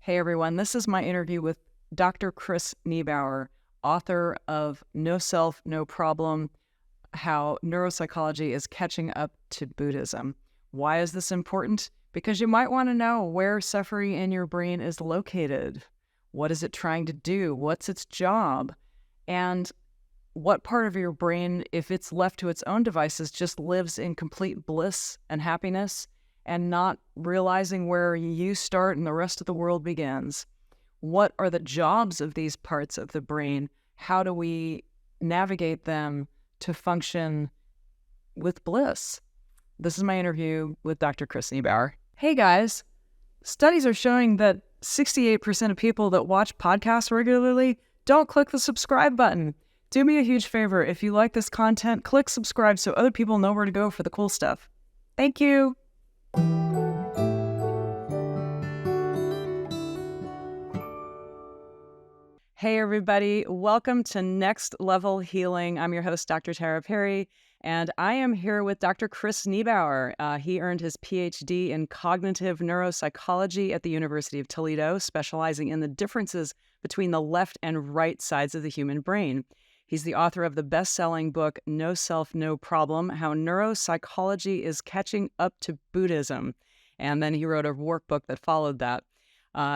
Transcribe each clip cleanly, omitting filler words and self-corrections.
Hey everyone, this is my interview with Dr. Chris Niebauer, author of No Self, No Problem, How Neuropsychology is Catching Up to Buddhism. Why is this important? Because you might want to know where suffering in your brain is located. What is it trying to do? What's its job? And what part of your brain, if it's left to its own devices, just lives in complete bliss and happiness and not realizing where you start and the rest of the world begins? What are the jobs of these parts of the brain? How do we navigate them to function with bliss? This is my interview with Dr. Chris Niebauer. Hey guys, studies are showing that 68% of people that watch podcasts regularly don't click the subscribe button. Do me a huge favor. If you like this content, click subscribe so other people know where to go for the cool stuff. Thank you. Hey everybody, welcome to Next Level Healing. I'm your host, Dr. Tara Perry, and I am here with Dr. Chris Niebauer. He earned his PhD in cognitive neuropsychology at the University of Toledo, specializing in the differences between the left and right sides of the human brain. He's the author of the best-selling book, No Self, No Problem, How Neuropsychology Is Catching Up to Buddhism. And then he wrote a workbook that followed that.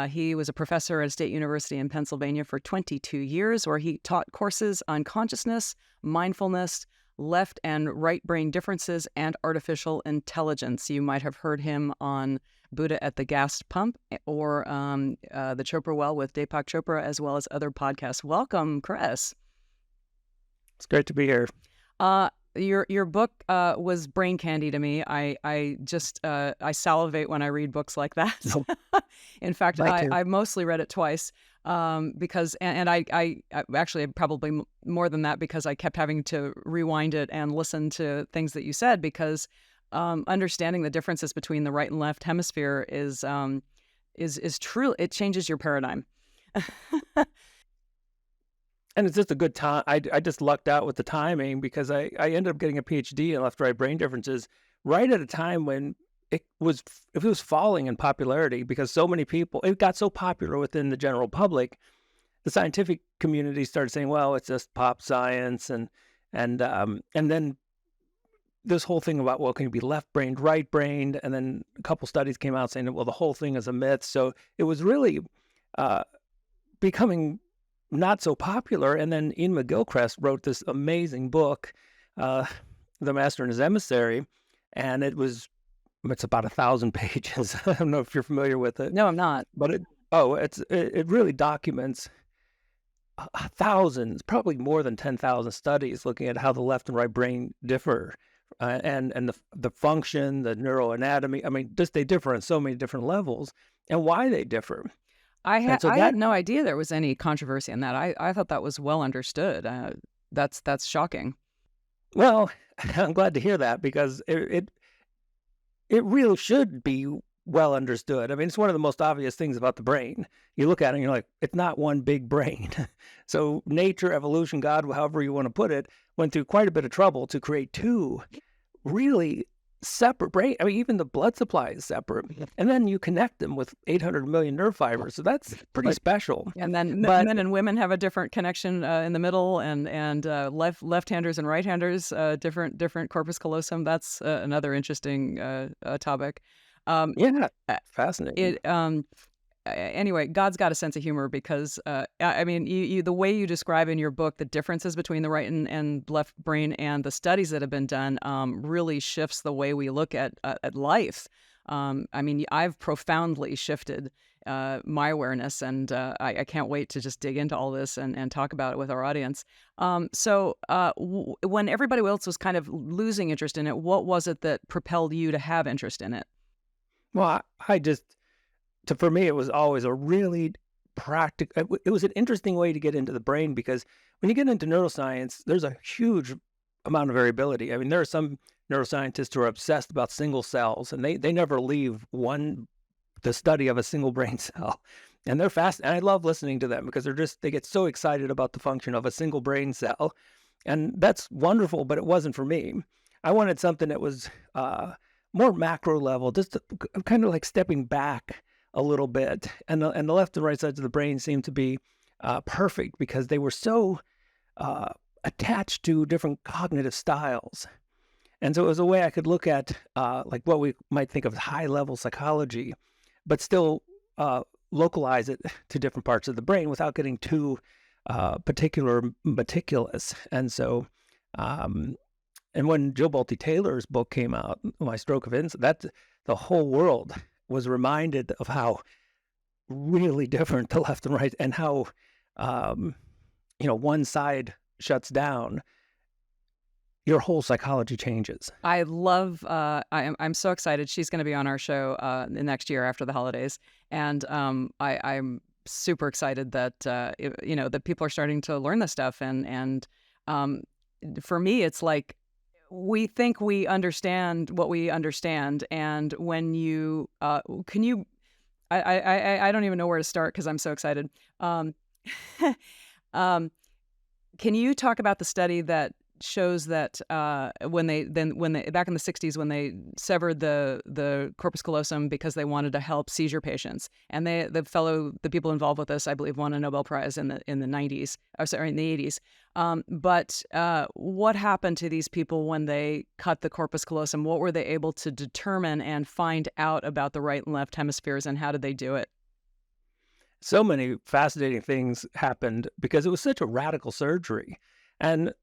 He was a professor at a state university in Pennsylvania for 22 years, where he taught courses on consciousness, mindfulness, left and right brain differences, and artificial intelligence. You might have heard him on Buddha at the Gas Pump or the Chopra Well with Deepak Chopra, as well as other podcasts. Welcome, Chris. It's great to be here. Your book was brain candy to me. I salivate when I read books like that. In fact, I mostly read it twice because I actually probably more than that, because I kept having to rewind it and listen to things that you said, because understanding the differences between the right and left hemisphere is true. It changes your paradigm. And it's just a good time. I just lucked out with the timing, because I ended up getting a PhD in left-right brain differences right at a time when it was falling in popularity, because so many people, it got so popular within the general public. The scientific community started saying, well, it's just pop science, and then this whole thing about, well, can you be left-brained, right-brained? And then a couple studies came out saying, well, the whole thing is a myth. So it was really becoming not so popular. And then Ian McGilchrist wrote this amazing book, The Master and His Emissary, and it's about 1,000 pages. I don't know if you're familiar with it. No, I'm not. But it really documents thousands, probably more than 10,000 studies looking at how the left and right brain differ, and the function, the neuroanatomy. I mean, just they differ on so many different levels, and why they differ. I had no idea there was any controversy in that. I thought that was well understood. That's shocking. Well, I'm glad to hear that, because it really should be well understood. I mean, it's one of the most obvious things about the brain. You look at it and you're like, it's not one big brain. So nature, evolution, God, however you want to put it, went through quite a bit of trouble to create two really separate brain. I mean, even the blood supply is separate, and then you connect them with 800 million nerve fibers. So that's pretty special. And then men and women have a different connection in the middle, and left-handers and right-handers, different corpus callosum. That's another interesting topic. Yeah, fascinating. Anyway, God's got a sense of humor, because I mean, you the way you describe in your book the differences between the right and left brain and the studies that have been done really shifts the way we look at life. I mean, I've profoundly shifted my awareness, and I can't wait to just dig into all this and talk about it with our audience. So when everybody else was kind of losing interest in it, what was it that propelled you to have interest in it? Well, for me, it was always a really practical, it was an interesting way to get into the brain, because when you get into neuroscience, there's a huge amount of variability. I mean, there are some neuroscientists who are obsessed about single cells, and they never leave the study of a single brain cell. And they're fast, and I love listening to them, because they get so excited about the function of a single brain cell. And that's wonderful, but it wasn't for me. I wanted something that was more macro level, just kind of like stepping back a little bit, and the left and right sides of the brain seemed to be perfect because they were so uh, attached to different cognitive styles. And so it was a way I could look at like what we might think of as high-level psychology, but still localize it to different parts of the brain without getting too particular, meticulous. And so, and when Jill Bolte Taylor's book came out, My Stroke of Insight, that the whole world was reminded of how really different the left and right, and how one side shuts down, your whole psychology changes. I love. I'm so excited. She's going to be on our show the next year after the holidays, and I'm super excited that that people are starting to learn this stuff. And for me, it's like we think we understand what we understand, and when you can you, I don't even know where to start because I'm so excited. Um, can you talk about the study that shows that when they back in the 60s, when they severed the corpus callosum because they wanted to help seizure patients, and the people involved with this, I believe, won a Nobel Prize in the 90s, or sorry, in the 80s. But what happened to these people when they cut the corpus callosum? What were they able to determine and find out about the right and left hemispheres, and how did they do it? So many fascinating things happened because it was such a radical surgery. And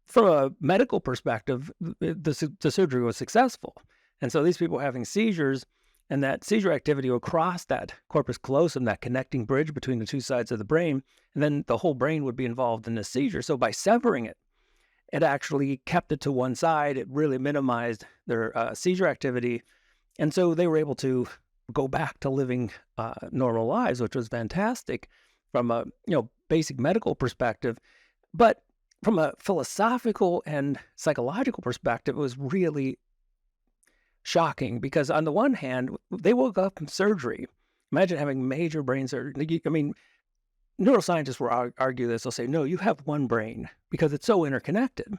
from a medical perspective, the surgery was successful. And so these people were having seizures, and that seizure activity would cross that corpus callosum, that connecting bridge between the two sides of the brain, and then the whole brain would be involved in the seizure. So by severing it, it actually kept it to one side. It really minimized their seizure activity. And so they were able to go back to living normal lives, which was fantastic from a basic medical perspective. But from a philosophical and psychological perspective, it was really shocking because on the one hand, they woke up from surgery. Imagine having major brain surgery. I mean, neuroscientists will argue this. They'll say, no, you have one brain because it's so interconnected.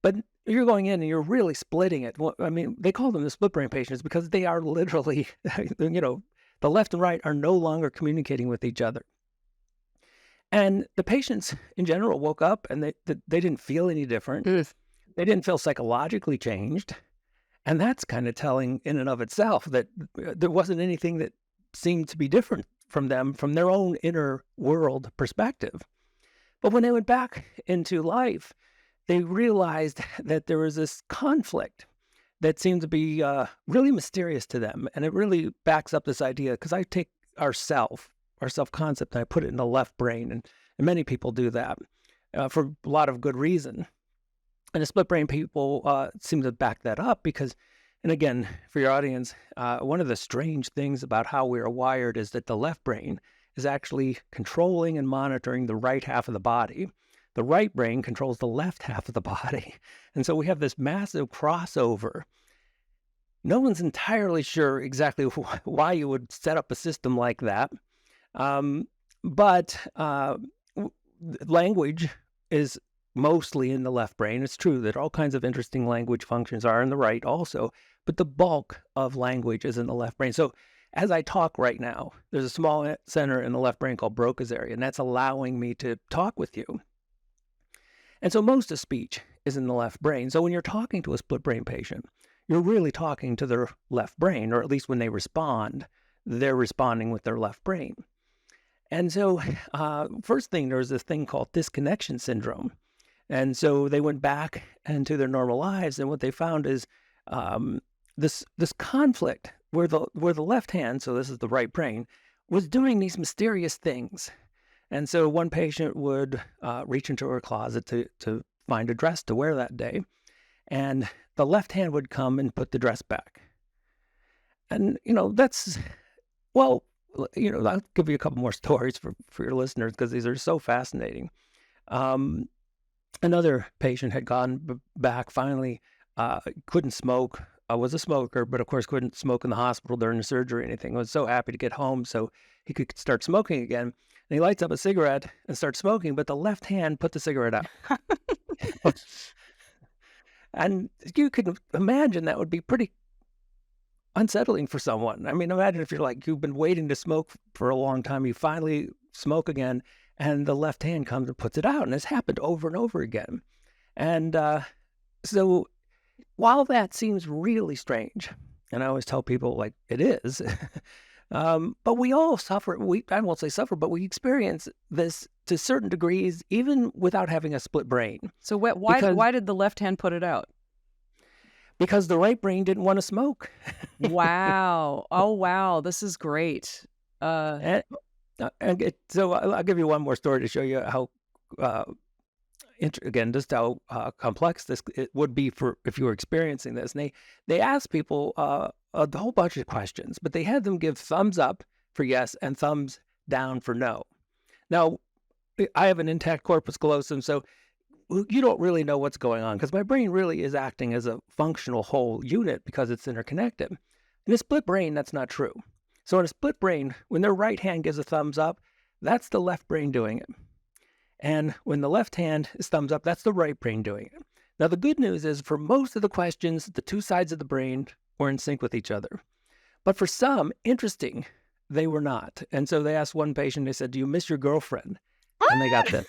But you're going in and you're really splitting it. I mean, they call them the split brain patients because they are literally, the left and right are no longer communicating with each other. And the patients in general woke up and they didn't feel any different. They didn't feel psychologically changed. And that's kind of telling in and of itself that there wasn't anything that seemed to be different from them from their own inner world perspective. But when they went back into life, they realized that there was this conflict that seemed to be really mysterious to them. And it really backs up this idea, because I take our self-concept, and I put it in the left brain. And many people do that for a lot of good reason. And the split brain people seem to back that up because, and again, for your audience, one of the strange things about how we are wired is that the left brain is actually controlling and monitoring the right half of the body. The right brain controls the left half of the body. And so we have this massive crossover. No one's entirely sure exactly why you would set up a system like that. But language is mostly in the left brain. It's true that all kinds of interesting language functions are in the right also, but the bulk of language is in the left brain. So as I talk right now, there's a small center in the left brain called Broca's area, and that's allowing me to talk with you. And so most of speech is in the left brain. So when you're talking to a split brain patient, you're really talking to their left brain, or at least when they respond, they're responding with their left brain. And so first thing, there was this thing called disconnection syndrome. And so they went back into their normal lives, and what they found is this conflict where the left hand, so this is the right brain, was doing these mysterious things. And so one patient would reach into her closet to find a dress to wear that day, and the left hand would come and put the dress back. And, that's, well, I'll give you a couple more stories for your listeners because these are so fascinating. Another patient had gone back, finally couldn't smoke, was a smoker, but of course couldn't smoke in the hospital during the surgery or anything. Was so happy to get home so he could start smoking again. And he lights up a cigarette and starts smoking, but the left hand put the cigarette out. And you can imagine that would be pretty unsettling for someone. I mean, imagine if you're like, you've been waiting to smoke for a long time, you finally smoke again, and the left hand comes and puts it out. And it's happened over and over again. And so while that seems really strange, and I always tell people like it is, but we all suffer. I won't say suffer, but we experience this to certain degrees, even without having a split brain. So why did the left hand put it out? Because the right brain didn't want to smoke. Wow. Oh, wow. This is great. So I'll give you one more story to show you how, again, just how complex this it would be for if you were experiencing this. And they asked people a whole bunch of questions, but they had them give thumbs up for yes and thumbs down for no. Now, I have an intact corpus callosum, so you don't really know what's going on because my brain really is acting as a functional whole unit because it's interconnected. In a split brain, that's not true. So in a split brain, when their right hand gives a thumbs up, that's the left brain doing it. And when the left hand is thumbs up, that's the right brain doing it. Now, the good news is for most of the questions, the two sides of the brain were in sync with each other. But for some, interesting, they were not. And so they asked one patient, they said, "Do you miss your girlfriend?" And they got this.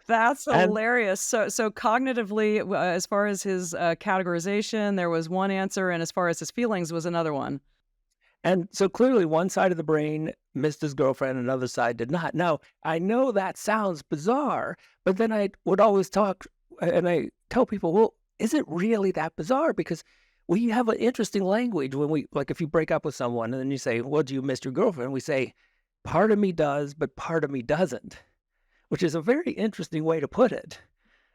That's hilarious. So cognitively, as far as his categorization, there was one answer, and as far as his feelings was another one. And so clearly one side of the brain missed his girlfriend, another side did not. Now, I know that sounds bizarre, but then I would always talk and I tell people, well, is it really that bizarre? Because we have an interesting language when we, like if you break up with someone and then you say, well, do you miss your girlfriend? We say, part of me does, but part of me doesn't, which is a very interesting way to put it.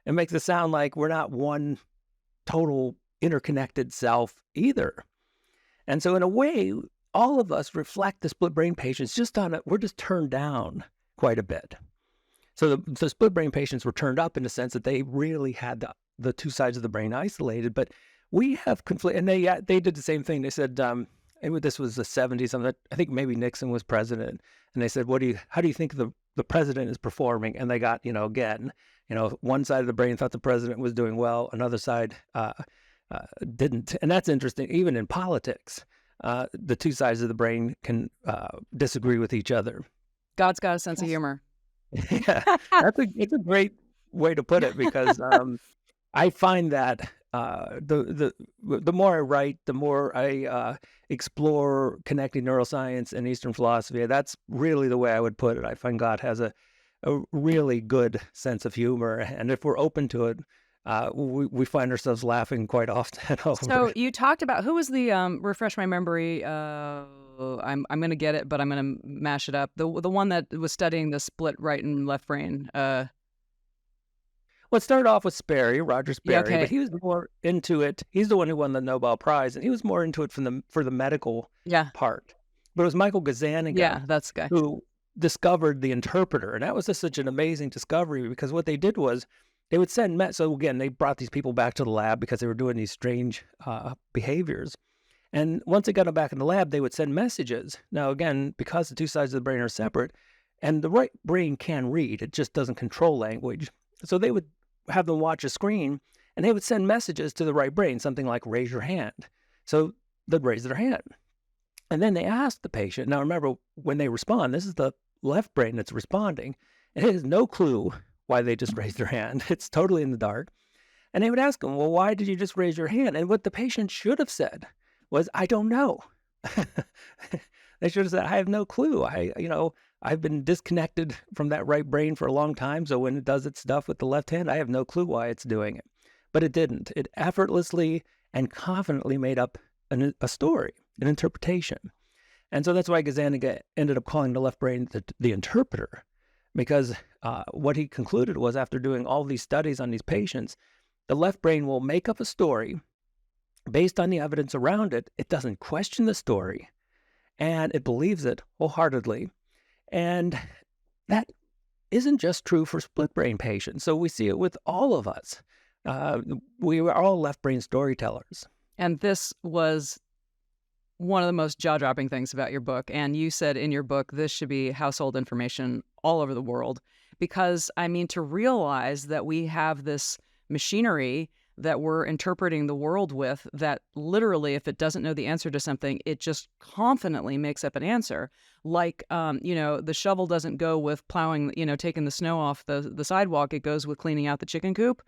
It makes it sound like we're not one total interconnected self either. And so in a way, all of us reflect the split brain patients just on it. We're just turned down quite a bit. So the split brain patients were turned up in the sense that they really had the two sides of the brain isolated, but we have conflict. And they did the same thing. They said, this was the 70s. I think maybe Nixon was president. And they said, how do you think the president is performing? And they got, again, one side of the brain thought the president was doing well. Another side didn't. And that's interesting. Even in politics, the two sides of the brain can disagree with each other. God's got a sense of humor. Yeah, it's a great way to put it because I find that the more I write, the more I explore connecting neuroscience and Eastern philosophy. That's really the way I would put it. I find God has a really good sense of humor, and if we're open to it, we find ourselves laughing quite often. So you talked about who was the refresh my memory. I'm going to get it, but I'm going to mash it up. The one that was studying the split right and left brain. Well, it started off with Sperry, Roger Sperry, Yeah, okay. but he was more into it. He's the one who won the Nobel Prize, and he was more into it for the medical part. But it was Michael Gazzaniga, that's the guy, who discovered the interpreter, and that was just such an amazing discovery because what they did was they would send so again, they brought these people back to the lab because they were doing these strange behaviors. And once they got them back in the lab, they would send messages. Now, again, because the two sides of the brain are separate, and the right brain can read, it just doesn't control language. So they would have them watch a screen, and they would send messages to the right brain, something like raise your hand. So they'd raise their hand. And then they ask the patient. Now, remember, when they respond, this is the left brain that's responding, and it has no clue why they just raised their hand. It's totally in the dark. And they would ask them, well, why did you just raise your hand? And what the patient should have said was, I don't know. They should have said, I have no clue. I've been disconnected from that right brain for a long time. So when it does its stuff with the left hand, I have no clue why it's doing it. But it didn't. It effortlessly and confidently made up a story, an interpretation. And so that's why Gazzaniga ended up calling the left brain the interpreter, because what he concluded was after doing all these studies on these patients, the left brain will make up a story based on the evidence around it. It doesn't question the story, and it believes it wholeheartedly. And that isn't just true for split brain patients. So we see it with all of us. We are all left brain storytellers. And this was one of the most jaw-dropping things about your book. And you said in your book, this should be household information all over the world. Because, to realize that we have this machinery that we're interpreting the world with, that literally, if it doesn't know the answer to something, it just confidently makes up an answer. Like, the shovel doesn't go with plowing, taking the snow off the sidewalk. It goes with cleaning out the chicken coop.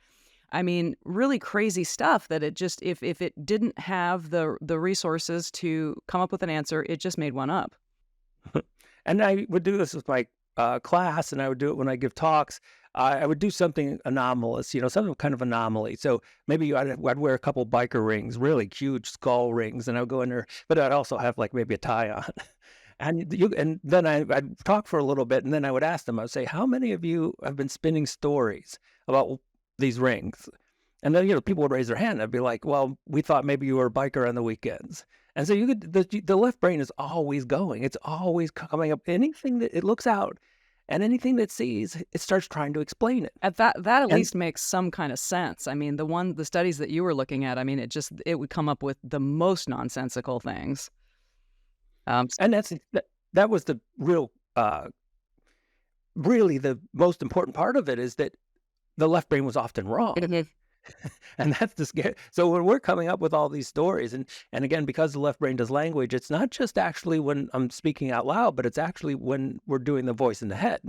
I mean, really crazy stuff that it just, if it didn't have the resources to come up with an answer, it just made one up. And I would do this with my class, and I would do it when I give talks. I would do something anomalous, some kind of anomaly. So maybe I'd wear a couple biker rings, really huge skull rings, and I would go in there, but I'd also have like maybe a tie on. And then I'd talk for a little bit, and then I would ask them, I would say, how many of you have been spinning stories about these rings? And then, people would raise their hand. I'd be like, well, we thought maybe you were a biker on the weekends. And so the left brain is always going. It's always coming up. Anything that it looks out and anything that it sees, it starts trying to explain it. At least makes some kind of sense. I mean, the studies that you were looking at, I mean, it would come up with the most nonsensical things. And that was the real, really the most important part of it, is that the left brain was often wrong. And that's the scary. So when we're coming up with all these stories, and again, because the left brain does language, it's not just actually when I'm speaking out loud, but it's actually when we're doing the voice in the head.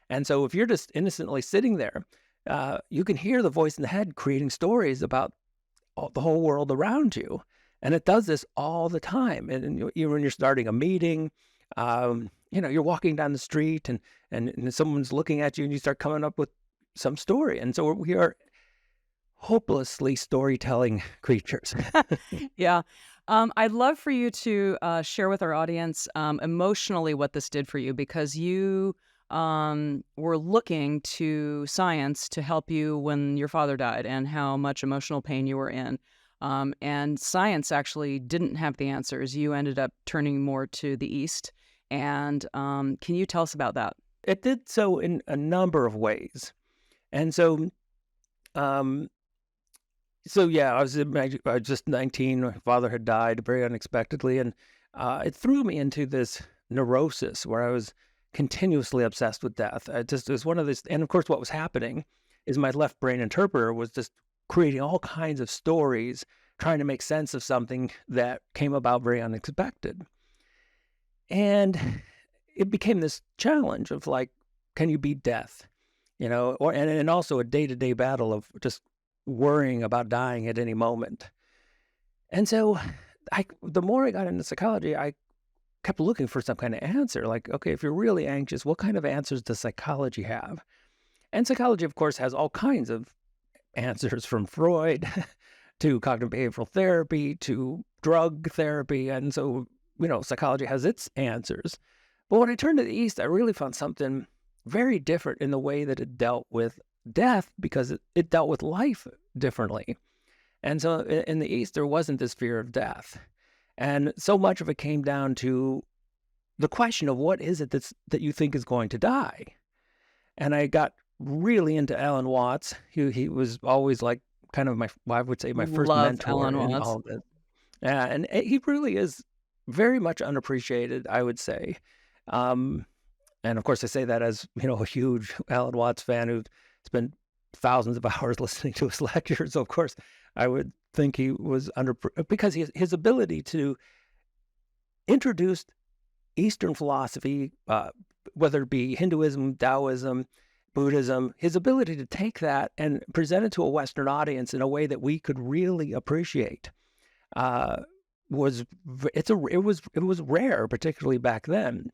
And so if you're just innocently sitting there, you can hear the voice in the head creating stories about the whole world around you. And it does this all the time. And even when you're starting a meeting, you're walking down the street and someone's looking at you and you start coming up with some story. And so we are hopelessly storytelling creatures. Yeah. I'd love for you to share with our audience emotionally what this did for you, because you were looking to science to help you when your father died and how much emotional pain you were in. And science actually didn't have the answers. You ended up turning more to the East. And can you tell us about that? It did so in a number of ways. And so, yeah, I was just 19. My father had died very unexpectedly, and it threw me into this neurosis where I was continuously obsessed with death. It was one of these, and of course, what was happening is my left brain interpreter was just creating all kinds of stories, trying to make sense of something that came about very unexpected. And it became this challenge of like, can you beat death? And also a day-to-day battle of just worrying about dying at any moment. And so the more I got into psychology, I kept looking for some kind of answer. Like, okay, if you're really anxious, what kind of answers does psychology have? And psychology, of course, has all kinds of answers, from Freud to cognitive behavioral therapy to drug therapy. And so, psychology has its answers. But when I turned to the East, I really found something very different in the way that it dealt with death, because it dealt with life differently. And so in the East, there wasn't this fear of death. And so much of it came down to the question of what is it that you think is going to die? And I got really into Alan Watts. He was always like kind of I would say my first mentor Alan in Watts. all of this. And he really is very much unappreciated, I would say. And of course, I say that as, a huge Alan Watts fan who spent thousands of hours listening to his lectures. So of course, I would think he was because his ability to introduce Eastern philosophy, whether it be Hinduism, Taoism, Buddhism, his ability to take that and present it to a Western audience in a way that we could really appreciate was rare, particularly back then,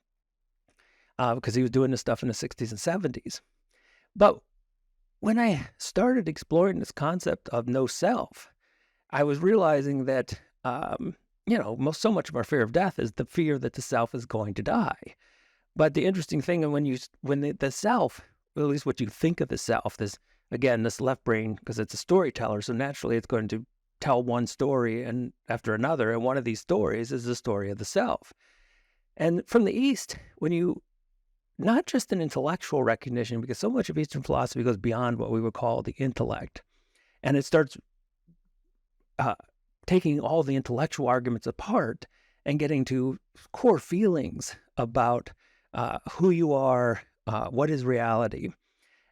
because he was doing this stuff in the 60s and 70s. But when I started exploring this concept of no self, I was realizing that, so much of our fear of death is the fear that the self is going to die. But the interesting thing, when the self, at least what you think of the self, this left brain, because it's a storyteller, so naturally it's going to tell one story and after another, and one of these stories is the story of the self. And from the East, not just an intellectual recognition, because so much of Eastern philosophy goes beyond what we would call the intellect. And it starts taking all the intellectual arguments apart and getting to core feelings about who you are, what is reality.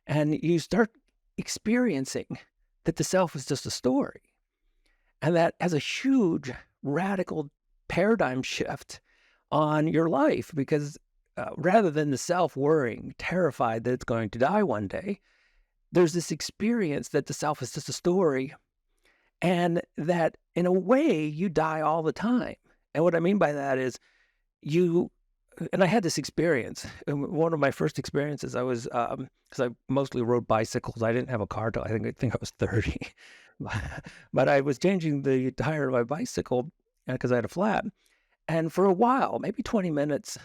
And you start experiencing that the self is just a story. And that has a huge radical paradigm shift on your life, because rather than the self worrying, terrified that it's going to die one day, there's this experience that the self is just a story, and that in a way you die all the time. And what I mean by that is and I had this experience. One of my first experiences, I was, because I mostly rode bicycles. I didn't have a car till I think I was 30. But I was changing the tire of my bicycle because I had a flat. And for a while, maybe 20 minutes,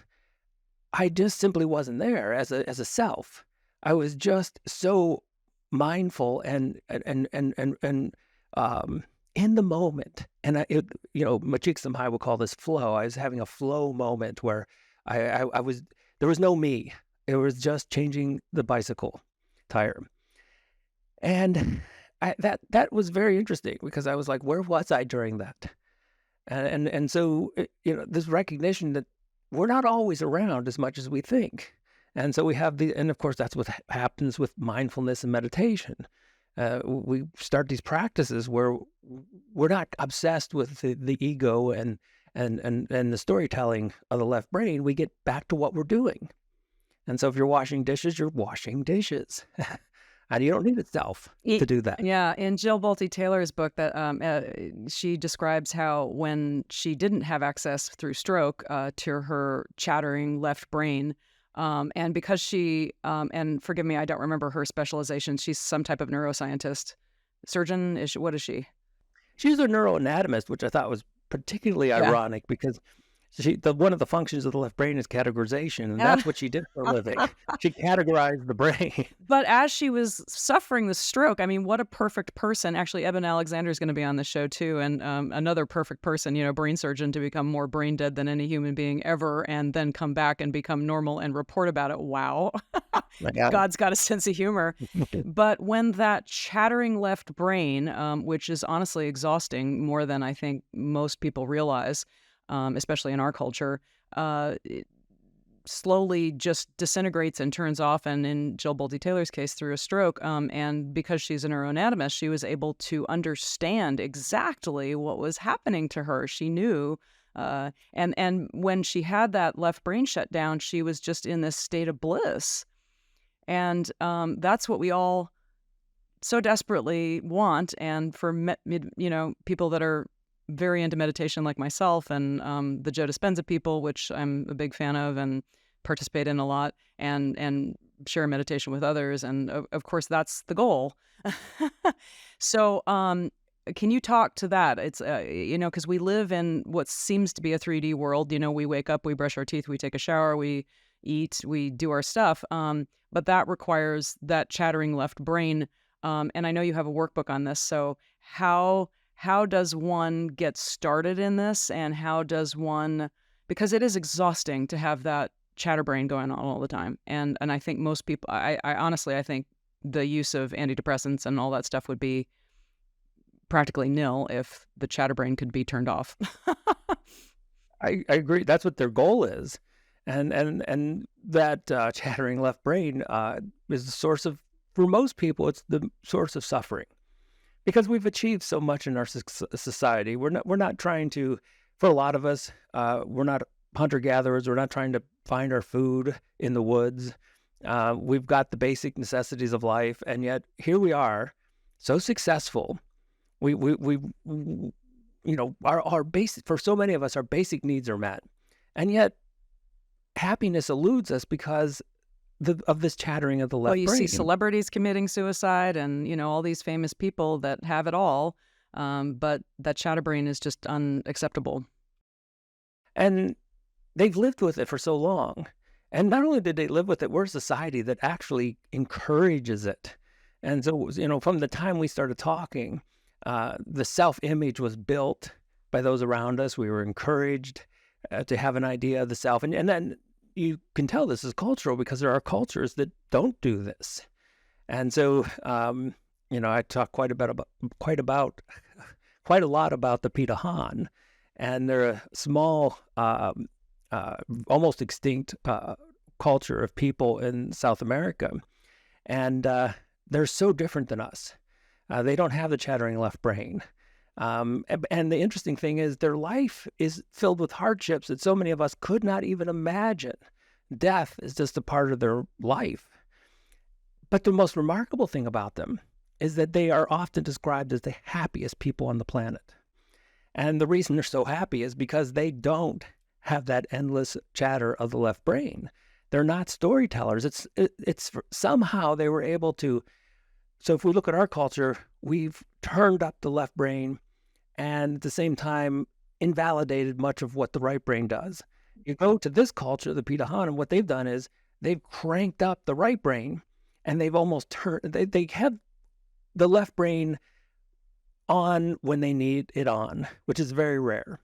I just simply wasn't there as a self. I was just so mindful and in the moment. And Machiksamhai would call this flow. I was having a flow moment where I was, there was no me. It was just changing the bicycle tire. And that was very interesting, because I was like, where was I during that? And so, this recognition that we're not always around as much as we think. And so we have and of course, that's what happens with mindfulness and meditation. We start these practices where we're not obsessed with the ego and the storytelling of the left brain. We get back to what we're doing. And so if you're washing dishes, you're washing dishes. And you don't need a self to do that. Yeah. In Jill Bolte Taylor's book, that she describes how when she didn't have access through stroke to her chattering left brain, and because she, and forgive me, I don't remember her specialization. She's some type of neuroscientist, surgeon. What is she? She's a neuroanatomist, which I thought was particularly ironic, because one of the functions of the left brain is categorization, and that's what she did for a living. She categorized the brain. But as she was suffering the stroke, I mean, what a perfect person. Actually, Eben Alexander is going to be on the show too, and another perfect person, brain surgeon, to become more brain dead than any human being ever, and then come back and become normal and report about it. Wow. God's got a sense of humor. But when that chattering left brain, which is honestly exhausting more than I think most people realize, especially in our culture, it slowly just disintegrates and turns off, and in Jill Bolte Taylor's case, through a stroke. And because she's a neuroanatomist, she was able to understand exactly what was happening to her. She knew, and when she had that left brain shut down, she was just in this state of bliss. And that's what we all so desperately want. And for people that are very into meditation like myself, and the Joe Dispenza people, which I'm a big fan of and participate in a lot, and share meditation with others. And of course, that's the goal. So can you talk to that? It's, because we live in what seems to be a 3D world. We wake up, we brush our teeth, we take a shower, we eat, we do our stuff. But that requires that chattering left brain. And I know you have a workbook on this. So how does one get started in this, and how does one, because it is exhausting to have that chatterbrain going on all the time. And I think most people, I honestly, I think the use of antidepressants and all that stuff would be practically nil if the chatterbrain could be turned off. I agree. That's what their goal is. And that chattering left brain is the source of, for most people, it's the source of suffering. Because we've achieved so much in our society. We're not trying to, for a lot of us, we're not hunter-gatherers. We're not trying to find our food in the woods. We've got the basic necessities of life, and yet here we are, so successful. Our basic, for so many of us, our basic needs are met, and yet happiness eludes us because of this chattering of the left brain. Well, you see celebrities committing suicide, and all these famous people that have it all, but that chatterbrain is just unacceptable. And they've lived with it for so long. And not only did they live with it, we're a society that actually encourages it. And so, from the time we started talking, the self-image was built by those around us. We were encouraged to have an idea of the self. And then you can tell this is cultural, because there are cultures that don't do this. And so, I talk quite a lot about the Pitahan, and they're a small, almost extinct culture of people in South America. And they're so different than us. They don't have the chattering left brain. And the interesting thing is their life is filled with hardships that so many of us could not even imagine. Death is just a part of their life. But the most remarkable thing about them is that they are often described as the happiest people on the planet. And the reason they're so happy is because they don't have that endless chatter of the left brain. They're not storytellers. It's somehow they were able to. So if we look at our culture, we've turned up the left brain and at the same time invalidated much of what the right brain does. You go to this culture, the Pitahan, and what they've done is they've cranked up the right brain and they've almost turned, they have the left brain on when they need it on, which is very rare.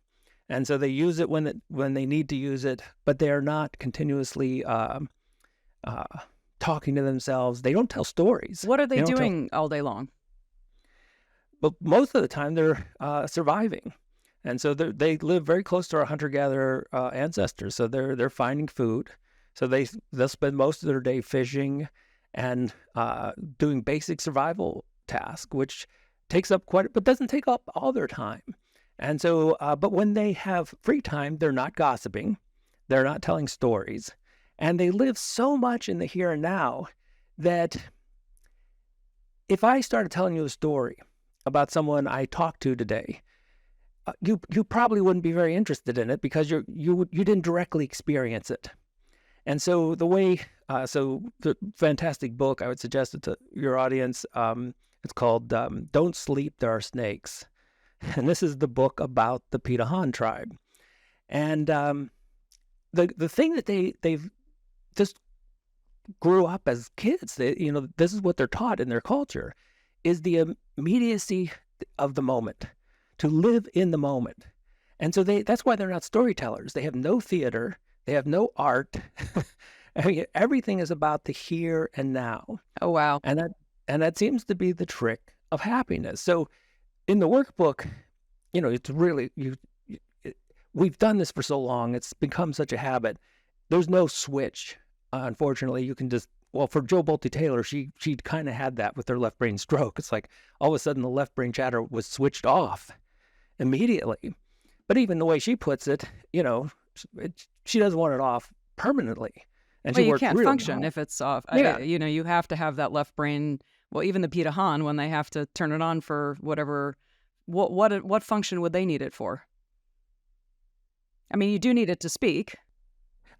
And so they use it when they need to use it, but they are not continuously talking to themselves. They don't tell stories. What are they doing all day long? But most of the time they're surviving. And so they live very close to our hunter-gatherer ancestors. So they're finding food. So they'll spend most of their day fishing and doing basic survival tasks, which takes up but doesn't take up all their time. And so, but when they have free time, they're not gossiping. They're not telling stories. And they live so much in the here and now that if I started telling you a story about someone I talked to today, you probably wouldn't be very interested in it because you didn't directly experience it. And so so the fantastic book I would suggest it to your audience, it's called Don't Sleep, There Are Snakes. And this is the book about the Pitahan tribe. And the thing that they've just grew up as kids, this is what they're taught in their culture, is the immediacy of the moment, to live in the moment. And so that's why they're not storytellers. They have no theater. They have no art. I mean, everything is about the here and now. Oh, wow. And that seems to be the trick of happiness. So in the workbook, it's really, we've done this for so long. It's become such a habit. There's no switch. Unfortunately, you can just, for Jo Bolte Taylor, she kind of had that with her left brain stroke. It's like all of a sudden the left brain chatter was switched off immediately. But even the way she puts it, she doesn't want it off permanently. And well, she you worked can't really function hard. if it's off. Yeah. You have to have that left brain. Well, even the Pitahan, when they have to turn it on for whatever, what function would they need it for? I mean, you do need it to speak.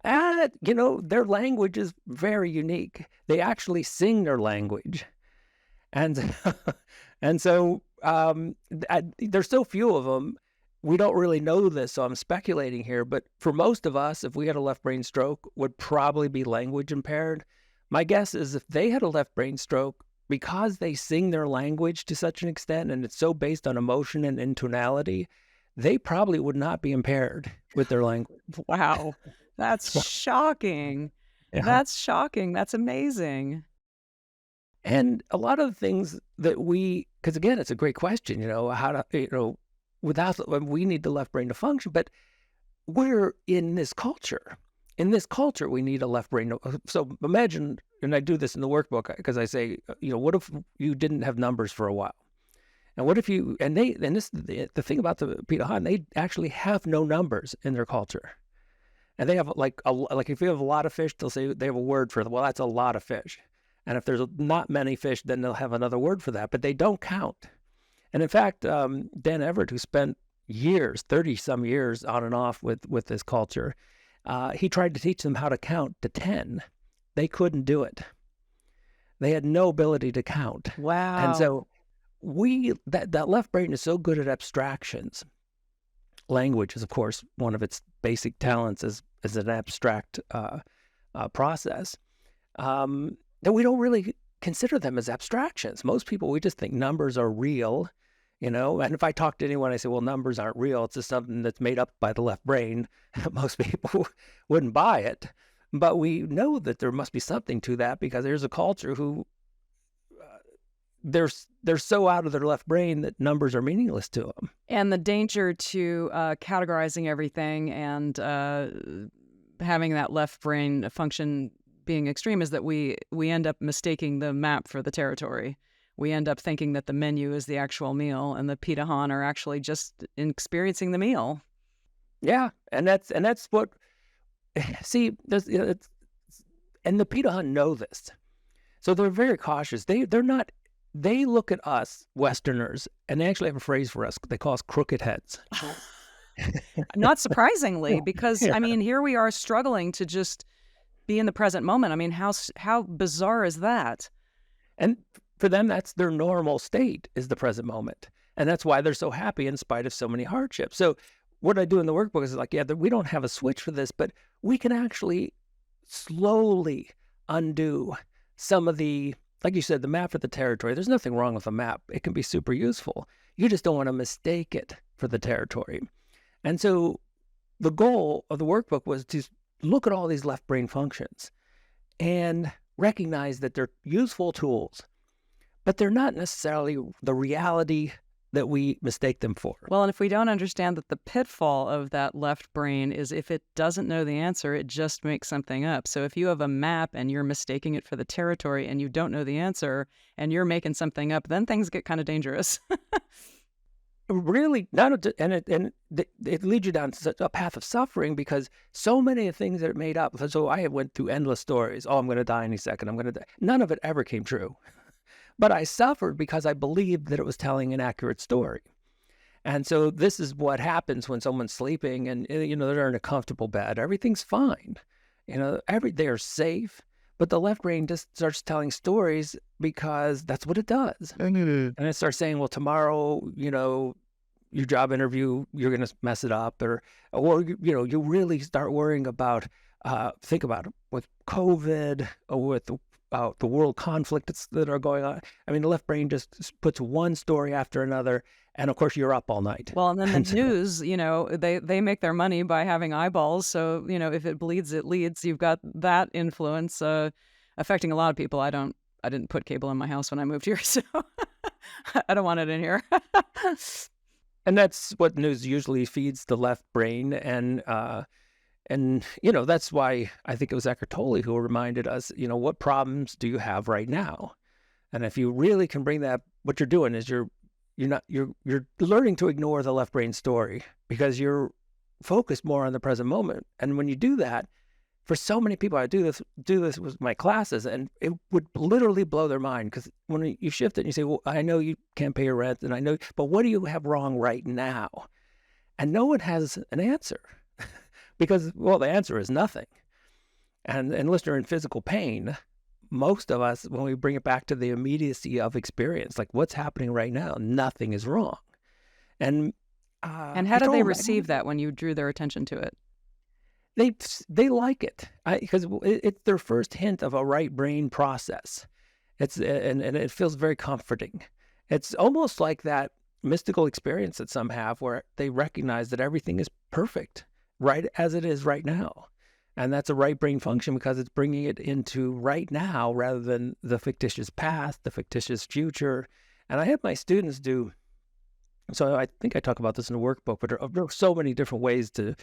Their language is very unique. They actually sing their language. And so there's so few of them. We don't really know this, so I'm speculating here. But for most of us, if we had a left brain stroke, would probably be language impaired. My guess is if they had a left brain stroke, because they sing their language to such an extent, and it's so based on emotion and intonality, they probably would not be impaired with their language. Wow. That's shocking. Yeah. That's amazing. And a lot of the things that because again, it's a great question, how to, we need the left brain to function, but we're in this culture. In this culture, we need a left brain. So imagine, and I do this in the workbook because I say, what if you didn't have numbers for a while? And what if the thing about the Pitahan, they actually have no numbers in their culture. And they have like if you have a lot of fish, they'll say they have a word for it. Well, that's a lot of fish. And if there's not many fish, then they'll have another word for that. But they don't count. And in fact, Dan Everett, who spent 30-some years on and off with this culture, he tried to teach them how to count to 10. They couldn't do it. They had no ability to count. Wow. And so that left brain is so good at abstractions. Language is, of course, one of its basic talents as an abstract process, that we don't really consider them as abstractions. Most people, we just think numbers are real, and if I talk to anyone, I say, well, numbers aren't real. It's just something that's made up by the left brain. Most people wouldn't buy it. But we know that there must be something to that because there's a culture who they're so out of their left brain that numbers are meaningless to them. And the danger to categorizing everything and having that left brain function being extreme is that we end up mistaking the map for the territory. we end up thinking that the menu is the actual meal and the pitahan are actually just experiencing the meal. Yeah, and that's what. See, and the pitahan know this, so they're very cautious. They're not. They look at us Westerners, and they actually have a phrase for us. They call us crooked heads. Not surprisingly, because Yeah. I mean, here we are struggling to just be in the present moment. I mean, how bizarre is that? And for them, that's their normal state, is the present moment. And that's why they're so happy in spite of so many hardships. So what I do in the workbook is like, yeah, we don't have a switch for this, but we can actually slowly undo some of the, like you said, the map for the territory. There's nothing wrong with a map. It can be super useful. You just don't want to mistake it for the territory. And so the goal of the workbook was to look at all these left brain functions and recognize that they're useful tools, but they're not necessarily the reality that we mistake them for. Well, and if we don't understand that the pitfall of that left brain is if it doesn't know the answer, it just makes something up. So if you have a map and you're mistaking it for the territory and you don't know the answer and you're making something up, then things get kind of dangerous. Really, it leads you down such a path of suffering because so many of the things that are made up. So I went through endless stories. Oh, I'm going to die any second. I'm going to die. None of it ever came true. But I suffered because I believed that it was telling an accurate story. And so this is what happens when someone's sleeping and, they're in a comfortable bed. Everything's fine. They're safe. But the left brain just starts telling stories because that's what it does. And it starts saying, well, tomorrow, your job interview, you're going to mess it up. Or you really start worrying about, think about it, with COVID or with the world conflicts that are going on. I mean, the left brain just puts one story after another. And of course, you're up all night. Well, and then the news, they make their money by having eyeballs. So, if it bleeds, it leads. You've got that influence affecting a lot of people. I didn't put cable in my house when I moved here, so I don't want it in here. And that's what news usually feeds the left brain. And that's why I think it was Eckhart Tolle who reminded us, what problems do you have right now? And if you really can bring that, what you're doing is you're learning to ignore the left brain story because you're focused more on the present moment. And when you do that, for so many people, I do this with my classes, and it would literally blow their mind because when you shift it and you say, well, I know you can't pay your rent, and I know, but what do you have wrong right now? And no one has an answer because, well, the answer is nothing. And unless you're in physical pain, most of us, when we bring it back to the immediacy of experience, like what's happening right now, nothing is wrong. And how did they receive that when you drew their attention to it? They like it because it's their first hint of a right brain process. And it feels very comforting. It's almost like that mystical experience that some have where they recognize that everything is perfect, right as it is right now. And that's a right brain function because it's bringing it into right now rather than the fictitious past, the fictitious future. And I have my students do, so I think I talk about this in the workbook, but there are so many different ways to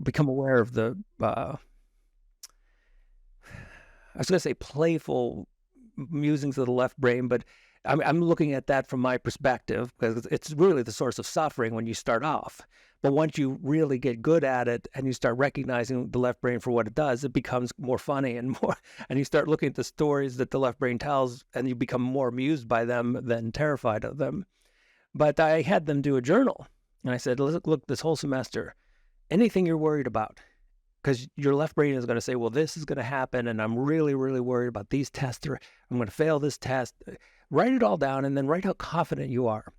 become aware of the, I was going to say playful musings of the left brain, but I'm looking at that from my perspective because it's really the source of suffering when you start off. But once you really get good at it and you start recognizing the left brain for what it does, it becomes more funny and you start looking at the stories that the left brain tells and you become more amused by them than terrified of them. But I had them do a journal and I said, look, this whole semester, anything you're worried about, because your left brain is going to say, well, this is going to happen and I'm really, really worried about these tests, or I'm going to fail this test. Write it all down and then write how confident you are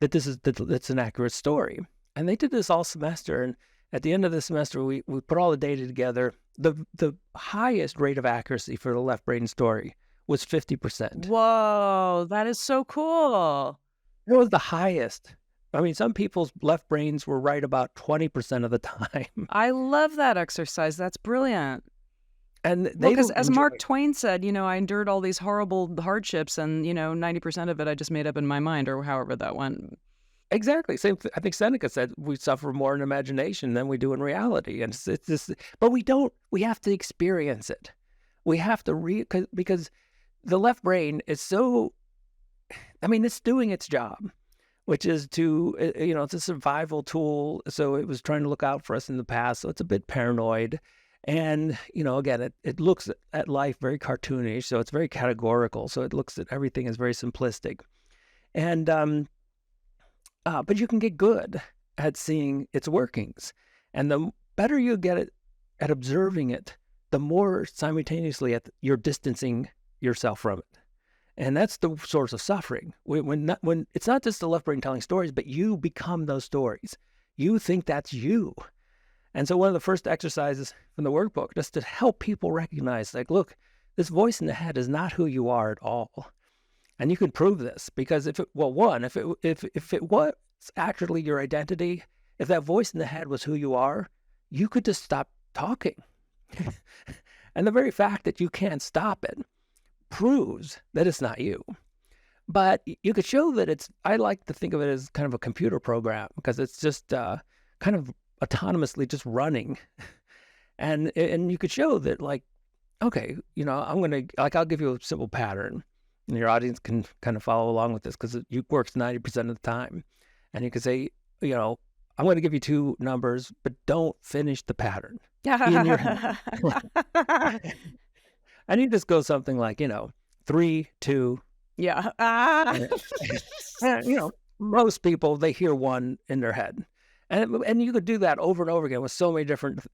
that that's an accurate story. And they did this all semester. And at the end of the semester, we put all the data together. The highest rate of accuracy for the left brain story was 50%. Whoa, that is so cool. It was the highest. I mean, some people's left brains were right about 20% of the time. I love that exercise. That's brilliant. And because as Mark Twain said, I endured all these horrible hardships and, 90% of it I just made up in my mind, or however that went. Exactly. I think Seneca said we suffer more in imagination than we do in reality. And it's just, but we have to experience it. We have to because the left brain is so I mean, it's doing its job, which is to, it's a survival tool. So it was trying to look out for us in the past. So it's a bit paranoid. And, again, it looks at life very cartoonish. So it's very categorical. So it looks at everything as very simplistic. And, but you can get good at seeing its workings. And the better you get at observing it, the more simultaneously you're distancing yourself from it. And that's the source of suffering. When it's not just the left brain telling stories, but you become those stories. You think that's you. And so one of the first exercises from the workbook, just to help people recognize, like, look, this voice in the head is not who you are at all. And you can prove this because if it was actually your identity, if that voice in the head was who you are, you could just stop talking. And the very fact that you can't stop it proves that it's not you. But you could show that I like to think of it as kind of a computer program because it's just kind of autonomously just running. And you could show that, like, okay, I'll give you a simple pattern and your audience can kind of follow along with this because it works 90% of the time. And you could say, I'm going to give you 2 numbers, but don't finish the pattern in your head. And you just go something like, 3, 2. Yeah. Most people, they hear 1 in their head. And you could do that over and over again with so many different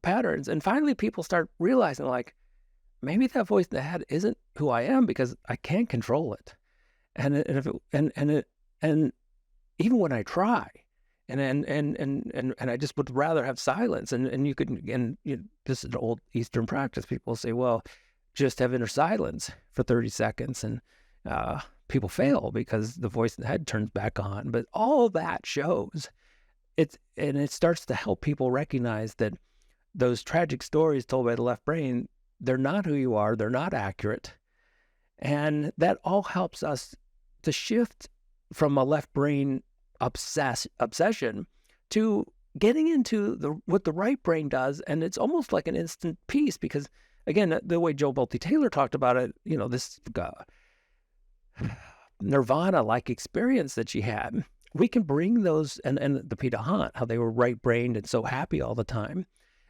patterns. And finally, people start realizing, like, maybe that voice in the head isn't who I am because I can't control it. And even when I try, and I just would rather have silence. And you could, this is an old Eastern practice. People say, well, just have inner silence for 30 seconds. And people fail because the voice in the head turns back on. But all that shows it starts to help people recognize that those tragic stories told by the left brain, they're not who you are. They're not accurate. And that all helps us to shift from a left brain obsession to getting into what the right brain does. And it's almost like an instant peace because, again, the way Joe Bolte-Taylor talked about it, this nirvana-like experience that she had, we can bring those, and the Peter Hunt, how they were right-brained and so happy all the time,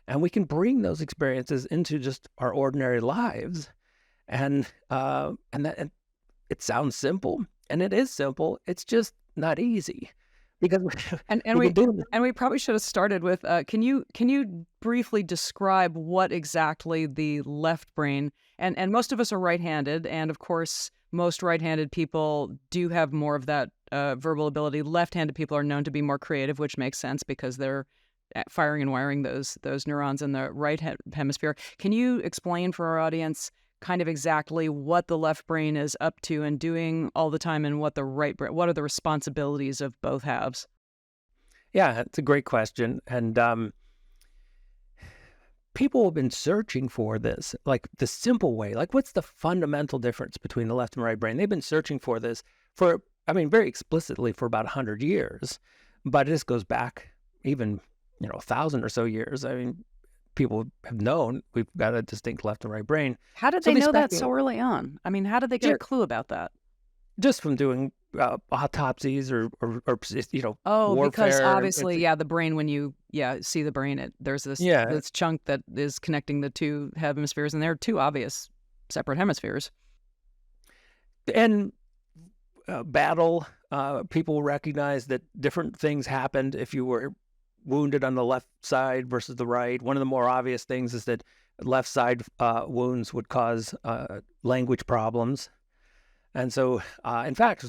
and we can bring those experiences into just our ordinary lives. And it sounds simple, and it is simple. It's just not easy. Because we probably should have started with can you briefly describe what exactly the left brain, and most of us are right-handed, and of course most right-handed people do have more of that verbal ability. Left-handed people are known to be more creative, which makes sense because they're firing and wiring those neurons in the right hemisphere. Can you explain for our audience kind of exactly what the left brain is up to and doing all the time, and what the right brain, what are the responsibilities of both halves? Yeah, it's a great question. And people have been searching for this, like the simple way, like what's the fundamental difference between the left and right brain? They've been searching for this very explicitly for about 100 years, but this goes back even, 1,000 or so years. I mean, people have known we've got a distinct left and right brain. How did they know that so early on? I mean, how did they get a clue about that? Just from doing autopsies or warfare. Because obviously, the brain, when you see the brain, there's this chunk that is connecting the 2 hemispheres, and there are 2 obvious separate hemispheres. And battle, people recognize that different things happened if you were wounded on the left side versus the right. One of the more obvious things is that left side wounds would cause language problems. And so, in fact,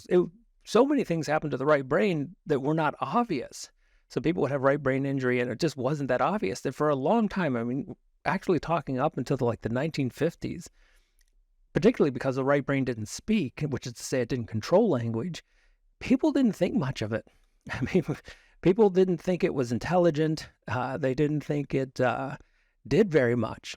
so many things happened to the right brain that were not obvious. So people would have right brain injury, and it just wasn't that obvious. That for a long time, I mean, actually talking up until the 1950s, particularly because the right brain didn't speak, which is to say it didn't control language, people didn't think much of it. I mean, people didn't think it was intelligent. They didn't think it did very much.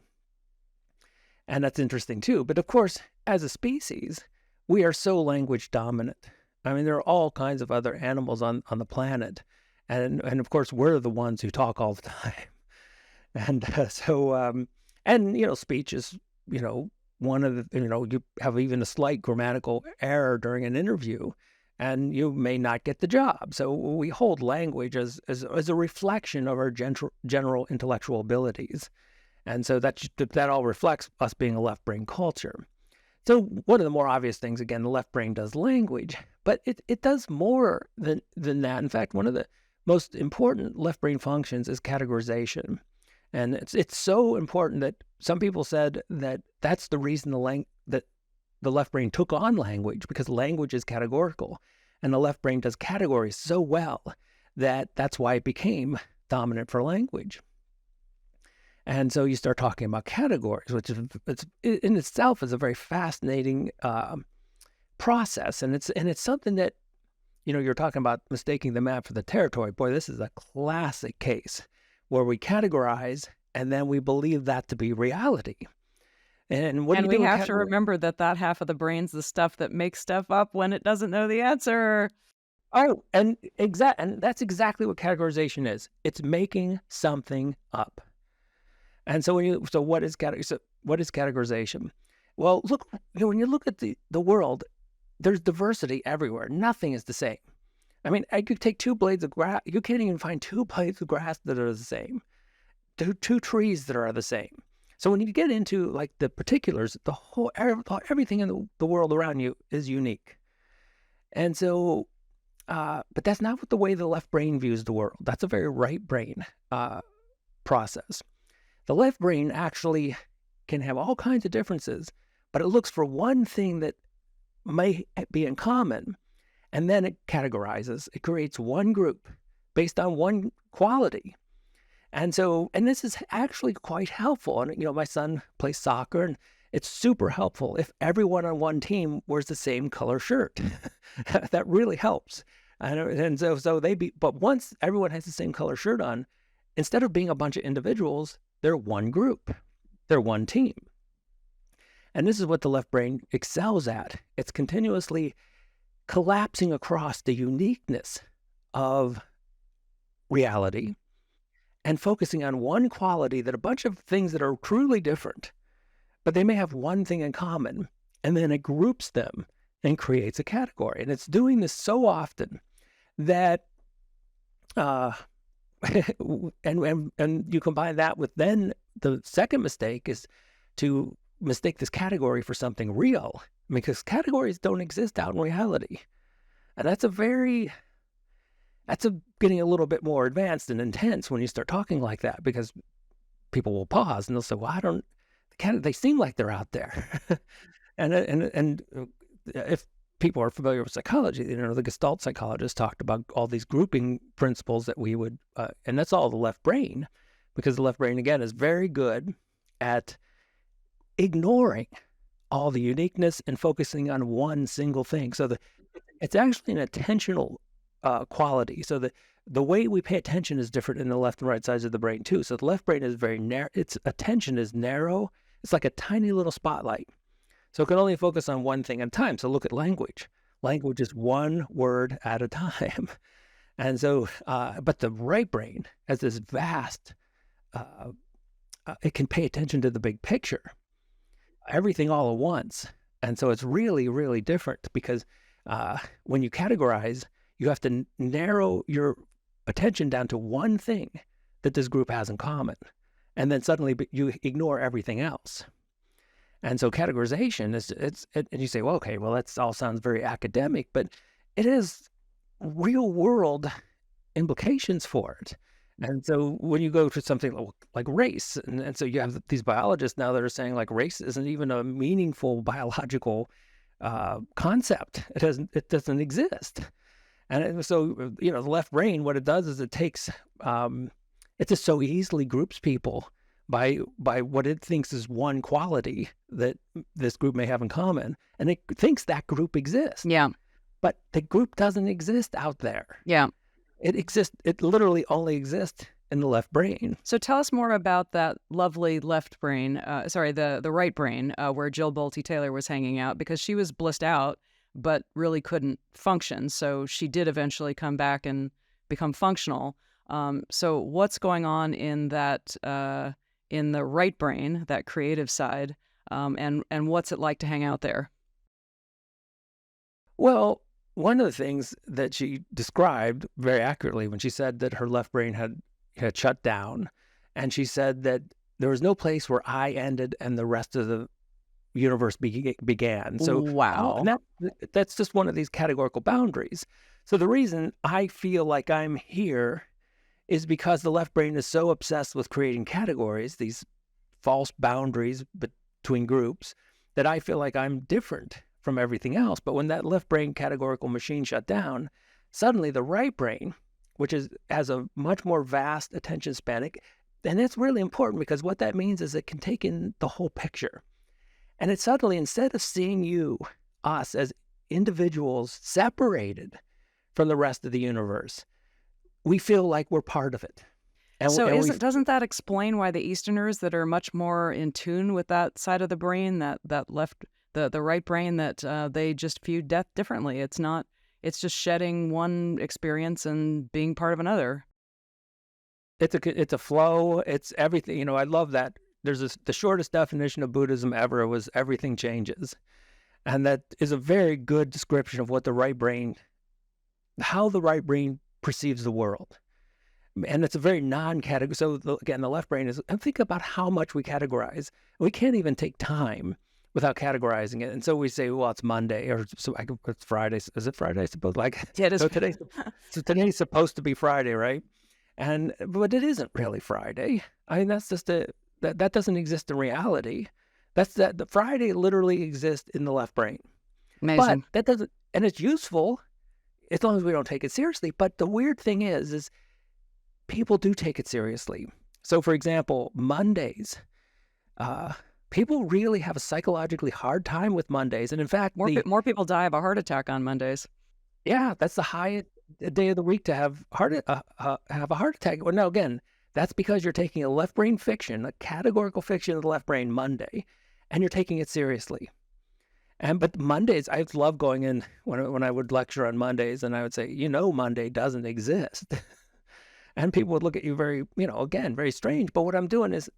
And that's interesting too. But of course, as a species, we are so language dominant. I mean, there are all kinds of other animals on the planet. And of course, we're the ones who talk all the time. And speech is, one of the, you have even a slight grammatical error during an interview and you may not get the job. So we hold language as a reflection of our general intellectual abilities. And so that all reflects us being a left brain culture. So one of the more obvious things, again, the left brain does language, but it does more than that. In fact, one of the most important left brain functions is categorization. And it's so important that some people said that that's the reason that the left brain took on language, because language is categorical. And the left brain does categories so well that that's why it became dominant for language. And so you start talking about categories, which in itself is a very fascinating process. And it's something that, you're talking about mistaking the map for the territory. Boy, this is a classic case where we categorize and then we believe that to be reality. And what do you we do with have to remember that half of the brain's the stuff that makes stuff up when it doesn't know the answer. Oh, and that's exactly what categorization is. It's making something up. And so what is categorization? Well, look, when you look at the world, there's diversity everywhere. Nothing is the same. I mean, I could take two blades of grass. You can't even find two blades of grass that are the same. Two trees that are the same. So when you get into like the particulars, everything in the world around you is unique. And so, but that's not the way the left brain views the world. That's a very right brain process. The left brain actually can have all kinds of differences, but it looks for one thing that may be in common, and then it categorizes. It creates one group based on one quality. And this is actually quite helpful. And, my son plays soccer, and it's super helpful if everyone on one team wears the same color shirt. That really helps. But once everyone has the same color shirt on, instead of being a bunch of individuals, they're one group. They're one team. And this is what the left brain excels at. It's continuously collapsing across the uniqueness of reality and focusing on one quality that a bunch of things that are truly different, but they may have one thing in common, and then it groups them and creates a category. And it's doing this so often that and you combine that with then the second mistake is to mistake this category for something real, because categories don't exist out in reality. And that's getting a little bit more advanced and intense when you start talking like that, because people will pause and they'll say, well, they seem like they're out there. and if people are familiar with psychology, the Gestalt psychologists talked about all these grouping principles that we would, and that's all the left brain, because the left brain, again, is very good at ignoring all the uniqueness and focusing on one single thing. So it's actually an attentional quality. So the way we pay attention is different in the left and right sides of the brain too. So the left brain is very narrow. Its attention is narrow. It's like a tiny little spotlight. So it can only focus on one thing at a time. So look at language. Language is one word at a time. And so, but the right brain has this vast, it can pay attention to the big picture, everything all at once. And so it's really, really different, because when you categorize, you have to narrow your attention down to one thing that this group has in common. And then suddenly you ignore everything else. And so categorization and you say, well, okay, well, that all sounds very academic, but it is real world implications for it. And so when you go to something like race, and so you have these biologists now that are saying like race isn't even a meaningful biological concept. It doesn't exist. And so, the left brain, what it does is it takes, it just so easily groups people by what it thinks is one quality that this group may have in common. And it thinks that group exists. Yeah. But the group doesn't exist out there. Yeah. It literally only exists in the left brain. So tell us more about that lovely left brain, the right brain, where Jill Bolte Taylor was hanging out, because she was blissed out, but really couldn't function. So she did eventually come back and become functional. So what's going on in that, in the right brain, that creative side, and what's it like to hang out there? Well, one of the things that she described very accurately when she said that her left brain had shut down, and she said that there was no place where I ended and the rest of the universe began. So Wow. that's just one of these categorical boundaries. So the reason I feel like I'm here is because the left brain is so obsessed with creating categories, these false boundaries between groups, that I feel like I'm different from everything else. But when that left brain categorical machine shut down, suddenly the right brain, which has a much more vast attention span, and it's really important because what that means is it can take in the whole picture. And it suddenly, instead of seeing us as individuals separated from the rest of the universe, we feel like we're part of it. So doesn't that explain why the Easterners that are much more in tune with that side of the brain, that left, the right brain, that they just view death differently? It's just shedding one experience and being part of another. It's a flow. It's everything. I love that. The shortest definition of Buddhism ever was everything changes. And that is a very good description of what how the right brain perceives the world. And it's a very non-category. So again, the left brain and think about how much we categorize. We can't even take time without categorizing it. And so we say, well, it's Monday, or it's Friday. Is it Friday? I suppose. Yeah, it is. So today's supposed to be Friday, right? But it isn't really Friday. I mean, that's just that doesn't exist in reality. The Friday literally exists in the left brain. Amazing. But that doesn't, and it's useful as long as we don't take it seriously. But the weird thing is people do take it seriously. So, for example, Mondays, people really have a psychologically hard time with Mondays. And in fact, more people die of a heart attack on Mondays. Yeah, that's the highest day of the week to have a heart attack. Well, no, again, that's because you're taking a left brain fiction, a categorical fiction of the left brain, Monday, and you're taking it seriously. But Mondays, I love going in when I would lecture on Mondays, and I would say, Monday doesn't exist. And people would look at you very, again, very strange. But what I'm doing is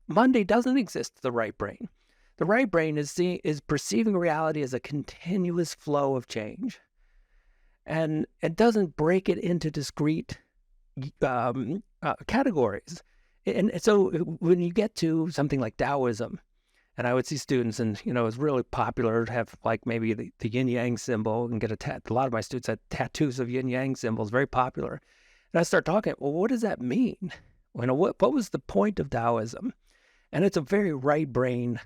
Monday doesn't exist to the right brain. The right brain is perceiving reality as a continuous flow of change. And it doesn't break it into discrete categories. And so when you get to something like Taoism, and I would see students, and it's really popular to have like maybe the yin yang symbol and get a lot of my students had tattoos of yin yang symbols, very popular. And I start talking, well, what does that mean? What was the point of Taoism? And it's a very right brain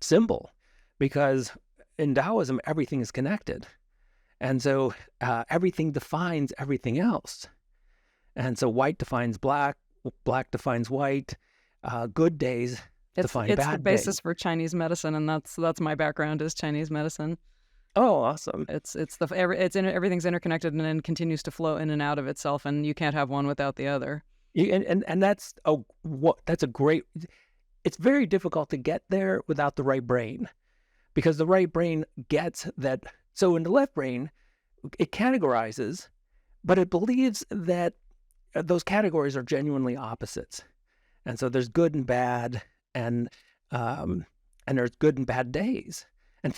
symbol, because in Taoism, everything is connected. And so everything defines everything else. And so white defines black defines white, good days define bad days. It's the basis for Chinese medicine, and that's my background is Chinese medicine. Oh, awesome. Everything's interconnected and then continues to flow in and out of itself, and you can't have one without the other. And that's a great. It's very difficult to get there without the right brain, because the right brain gets that. So in the left brain, it categorizes, but it believes that those categories are genuinely opposites, and so there's good and bad, and there's good and bad days. And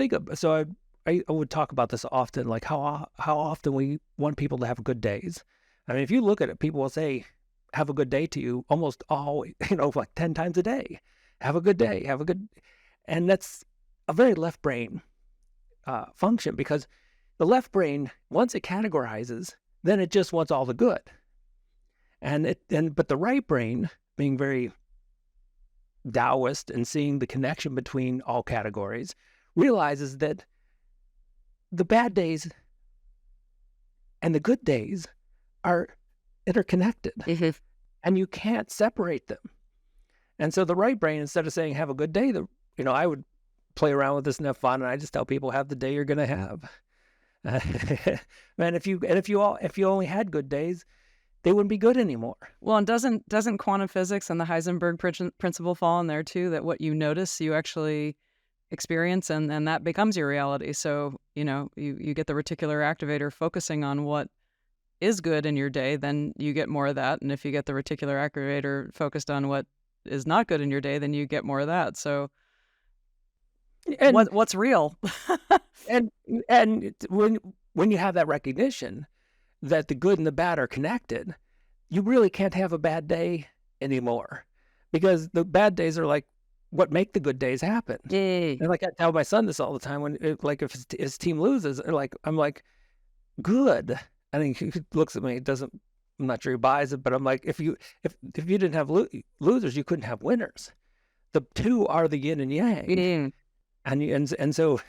I would talk about this often, like how often we want people to have good days. I mean, if you look at it, people will say, have a good day to you almost always, like 10 times a day. Have a good day, and that's a very left brain function, because the left brain, once it categorizes, then it just wants all the good. But the right brain, being very Taoist and seeing the connection between all categories, realizes that the bad days and the good days are interconnected, and you can't separate them. And so the right brain, instead of saying have a good day, I would play around with this and have fun, and I just tell people, have the day you're going to have. Man, if you only had good days, they wouldn't be good anymore. Well, and doesn't quantum physics and the Heisenberg principle fall in there too? That what you notice, you actually experience, and that becomes your reality. So you get the reticular activator focusing on what is good in your day, then you get more of that. And if you get the reticular activator focused on what is not good in your day, then you get more of that. So And what's real? and when you have that recognition that the good and the bad are connected, you really can't have a bad day anymore, because the bad days are like what make the good days happen. Yay. And like I tell my son this all the time when if his team loses, I'm like, good. I think he looks at me, doesn't. I'm not sure he buys it, but I'm like, if you didn't have losers, you couldn't have winners. The two are the yin and yang, Mm. and so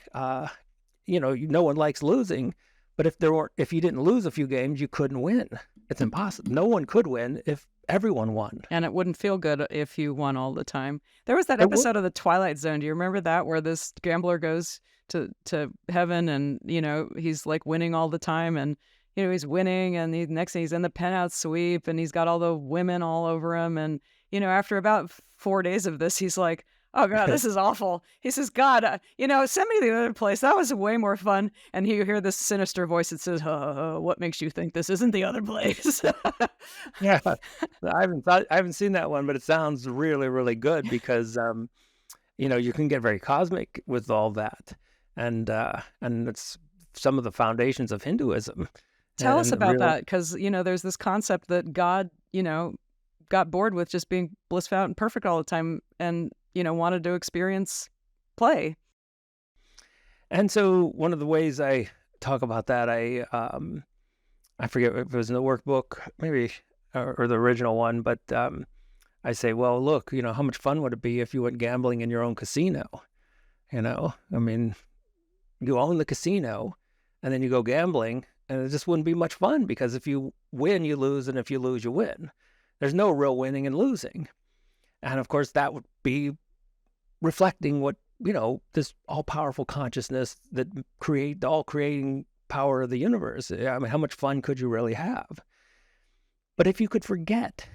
no one likes losing, but if you didn't lose a few games, you couldn't win. It's impossible. No one could win if everyone won. And it wouldn't feel good if you won all the time. There was that It would. episode of The Twilight Zone. Do you remember that, where this gambler goes to heaven and, he's like winning all the time, and, he's winning, and next thing he's in the penthouse suite, and he's got all the women all over him. And, after about 4 days of this, he's like, oh God, this is awful. He says, God, send me to the other place. That was way more fun. And you hear this sinister voice that says, what makes you think this isn't the other place? Yeah, I haven't seen that one, but it sounds really, really good because you can get very cosmic with all that, and it's some of the foundations of Hinduism. Tell us And about really, that, because, there's this concept that God, got bored with just being blissful out and perfect all the time, and, wanted to experience play. and so one of the ways I talk about that, I forget if it was in the workbook, maybe, or the original one, but I say, well, look, how much fun would it be if you went gambling in your own casino? I mean, you own the casino, and then you go gambling, and it just wouldn't be much fun, because if you win, you lose, and if you lose, you win. There's no real winning and losing. And of course, that would be reflecting what, this all-powerful consciousness that the all-creating power of the universe. I mean, how much fun could you really have? But if you could forget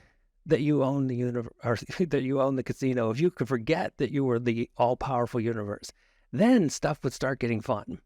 that you own the universe, or that you own the casino, if you could forget that you were the all-powerful universe, then stuff would start getting fun.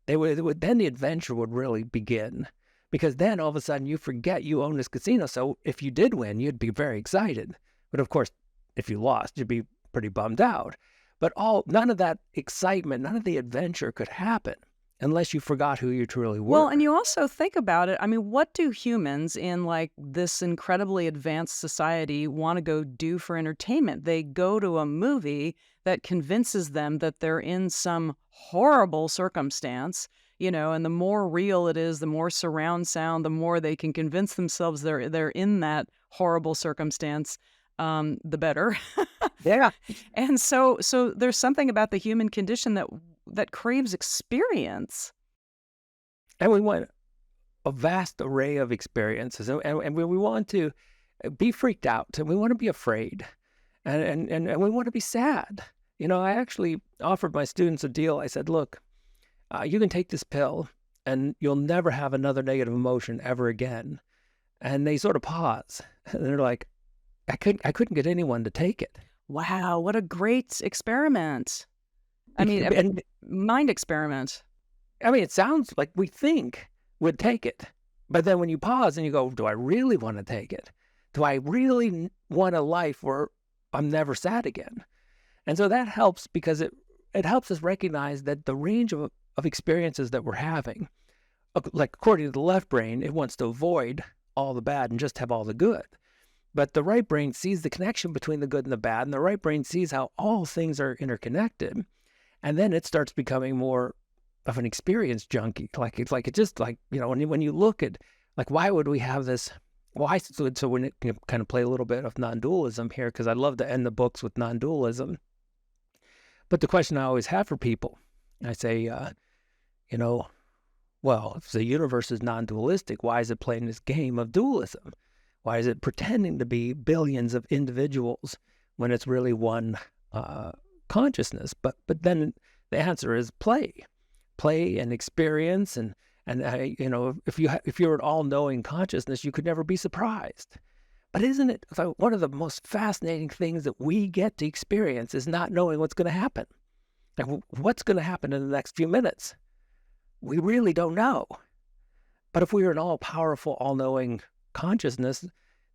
Then the adventure would really begin, because then all of a sudden you forget you own this casino. So if you did win, you'd be very excited. But of course, if you lost, you'd be pretty bummed out. But none of that excitement, none of the adventure could happen unless you forgot who you truly were. Well, and you also think about it. I mean, what do humans in like this incredibly advanced society want to go do for entertainment? They go to a movie that convinces them that they're in some horrible circumstance, and the more real it is, the more surround sound, the more they can convince themselves they're in that horrible circumstance, the better. Yeah. And so there's something about the human condition that craves experience. And we want a vast array of experiences, and we want to be freaked out, and we want to be afraid, and we want to be sad. I actually offered my students a deal. I said, look, you can take this pill, and you'll never have another negative emotion ever again. And they sort of pause, and they're like, I couldn't get anyone to take it. Wow, what a great experiment. I mean, And mind experiment. I mean, it sounds like we think we'd take it. But then when you pause and you go, do I really want to take it? Do I really want a life where I'm never sad again? And so that helps, because it helps us recognize that the range of experiences that we're having, like according to the left brain, it wants to avoid all the bad and just have all the good. But the right brain sees the connection between the good and the bad, and the right brain sees how all things are interconnected. And then it starts becoming more of an experience junkie. When you look at, like, why would we have this? Why? So when it can kind of play a little bit of non-dualism here, because I love to end the books with non-dualism. But the question I always have for people, I say, well, if the universe is non-dualistic, why is it playing this game of dualism? Why is it pretending to be billions of individuals when it's really one consciousness? But then the answer is play and experience, and if you're an all-knowing consciousness, you could never be surprised. But isn't it one of the most fascinating things that we get to experience is not knowing what's going to happen? Like, what's going to happen in the next few minutes? We really don't know. But if we were an all-powerful, all-knowing consciousness,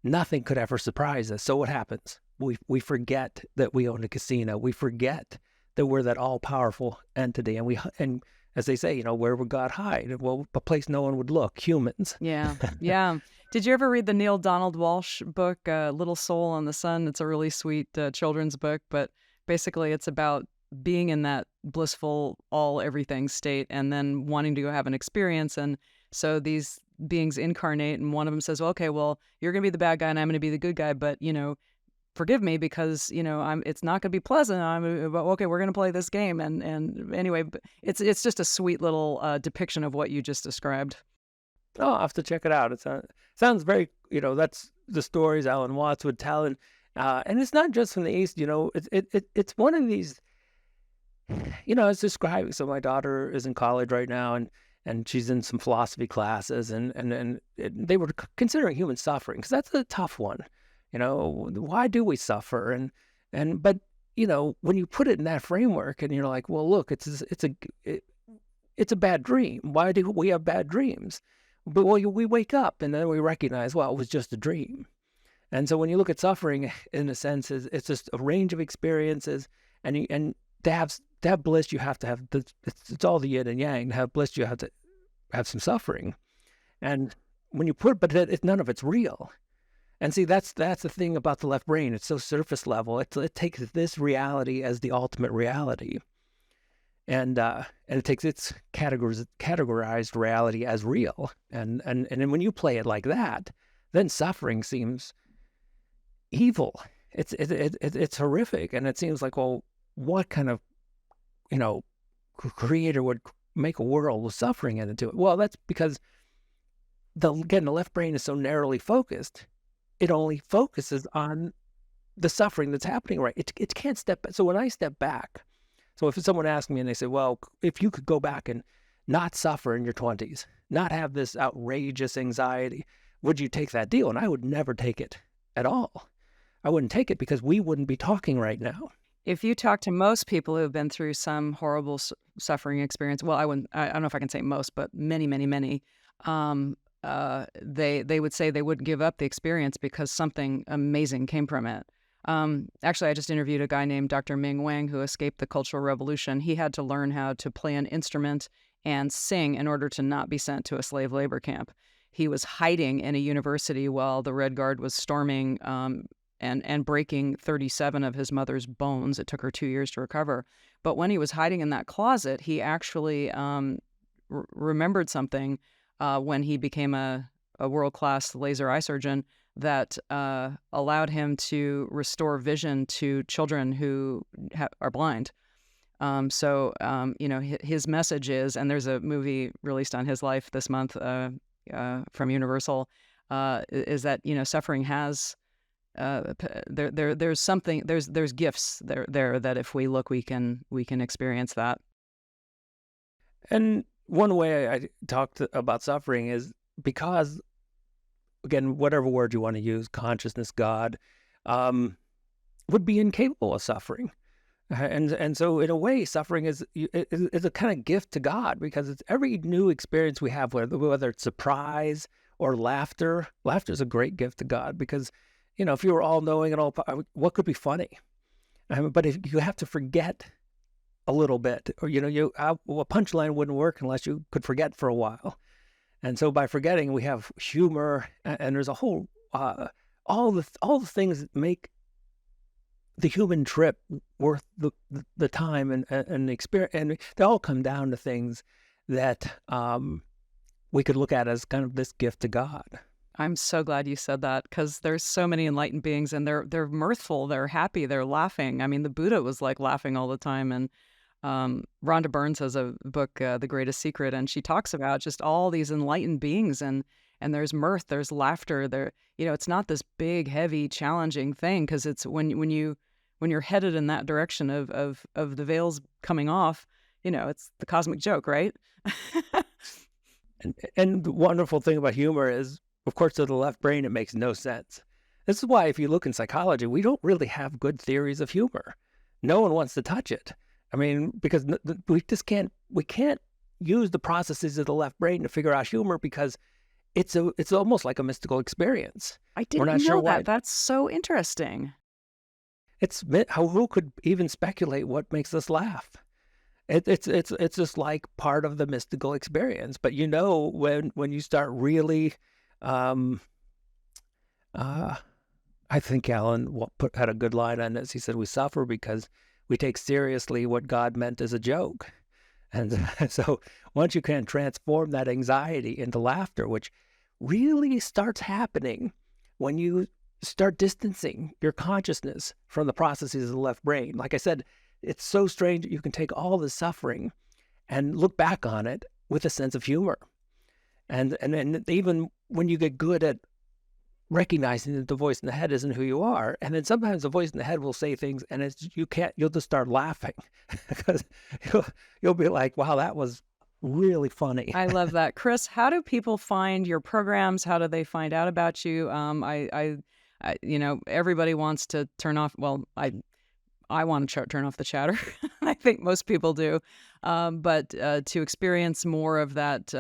nothing could ever surprise us. So what happens? we forget that we own a casino. We forget that we're that all-powerful entity, and as they say, where would God hide? Well, a place no one would look, humans. Yeah. Yeah. Did you ever read the Neil Donald Walsh book, Little Soul on the Sun? It's a really sweet children's book, but basically it's about being in that blissful all everything state and then wanting to go have an experience. And so these beings incarnate, and one of them says, well, okay, well, you're going to be the bad guy and I'm going to be the good guy, but, forgive me because, it's not going to be pleasant. But okay, we're going to play this game. And anyway, it's just a sweet little depiction of what you just described. Oh, I'll have to check it out. It sounds very, that's the stories Alan Watts would tell. And it's not just from the East, it's one of these, it's describing. So my daughter is in college right now, and she's in some philosophy classes, and they were considering human suffering, because that's a tough one. Why do we suffer? But when you put it in that framework, and you're like, well, look, it's a bad dream. Why do we have bad dreams? But we wake up and then we recognize, well, it was just a dream. And so when you look at suffering, in a sense, it's just a range of experiences, and to have bliss, you have to have it's all the yin and yang. To have bliss, you have to have some suffering. And when you but none of it's real. And see, that's the thing about the left brain. It's so surface level. It takes this reality as the ultimate reality, and it takes its categorized reality as real. And then when you play it like that, then suffering seems evil. It's horrific, and it seems like, well, what kind of creator would make a world with suffering into it? Well, that's because the left brain is so narrowly focused. It only focuses on the suffering that's happening, right? It can't step back. So when I step back, so if someone asks me and they say, well, if you could go back and not suffer in your 20s, not have this outrageous anxiety, would you take that deal? And I would never take it at all. I wouldn't take it because we wouldn't be talking right now. If you talk to most people who have been through some horrible suffering experience, well, I don't know if I can say most, but many, many, many, they would say they wouldn't give up the experience because something amazing came from it. Actually, I just interviewed a guy named Dr. Ming Wang who escaped the Cultural Revolution. He had to learn how to play an instrument and sing in order to not be sent to a slave labor camp. He was hiding in a university while the Red Guard was storming and breaking 37 of his mother's bones. It took her 2 years to recover. But when he was hiding in that closet, he actually remembered something when he became a world-class laser eye surgeon that allowed him to restore vision to children who are blind. His message is, and there's a movie released on his life this month from Universal, is that, suffering has, there's something, there's gifts there that if we look, we can experience that. And one way I talked about suffering is because, again, whatever word you want to use, consciousness, God, would be incapable of suffering. And so in a way, suffering is a kind of gift to God, because it's every new experience we have, whether it's surprise or laughter. Laughter is a great gift to God, because, if you were all knowing and all, what could be funny? But if you have to forget a little bit, or, a punchline wouldn't work unless you could forget for a while. And so by forgetting, we have humor, and there's a whole, all the things that make the human trip worth the time and the experience. And they all come down to things that we could look at as kind of this gift to God. I'm so glad you said that, because there's so many enlightened beings, and they're mirthful, they're happy, they're laughing. I mean, the Buddha was like laughing all the time. And Rhonda Burns has a book, The Greatest Secret, and she talks about just all these enlightened beings, and there's mirth, there's laughter. There, it's not this big, heavy, challenging thing, because it's when you're headed in that direction of the veils coming off, it's the cosmic joke, right? And the wonderful thing about humor is, of course, to the left brain, it makes no sense. This is why, if you look in psychology, we don't really have good theories of humor. No one wants to touch it. I mean, because we can't use the processes of the left brain to figure out humor, because it's almost like a mystical experience. I didn't know that. That's so interesting. who could even speculate what makes us laugh? It's just like part of the mystical experience. But when you start really, um, uh, I think Alan had a good line on this. He said, "We suffer because we take seriously what God meant as a joke." And so once you can transform that anxiety into laughter, which really starts happening when you start distancing your consciousness from the processes of the left brain. Like I said, it's so strange that you can take all the suffering and look back on it with a sense of humor. And even when you get good at recognizing that the voice in the head isn't who you are, and then sometimes the voice in the head will say things, and you'll just start laughing because you'll be like, "Wow, that was really funny." I love that. Chris, how do people find your programs? How do they find out about you? Everybody wants to turn off. Well, I want to turn off the chatter. I think most people do. But to experience more of that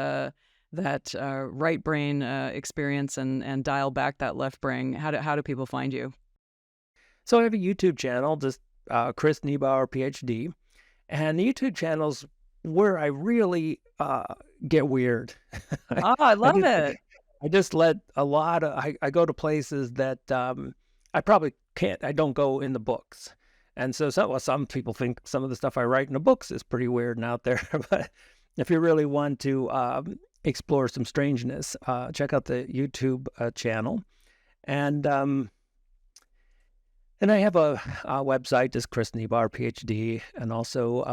right brain experience and dial back that left brain, how do people find you? So I have a YouTube channel, just Chris Niebauer, PhD, and the YouTube channel's where I really get weird. Oh, I love it. I just let a lot of I go to places that I probably can't. I don't go in the books. And so some people think some of the stuff I write in the books is pretty weird and out there. But if you really want to explore some strangeness, check out the YouTube channel. And I have a website, just Chris Niebauer, PhD. And also,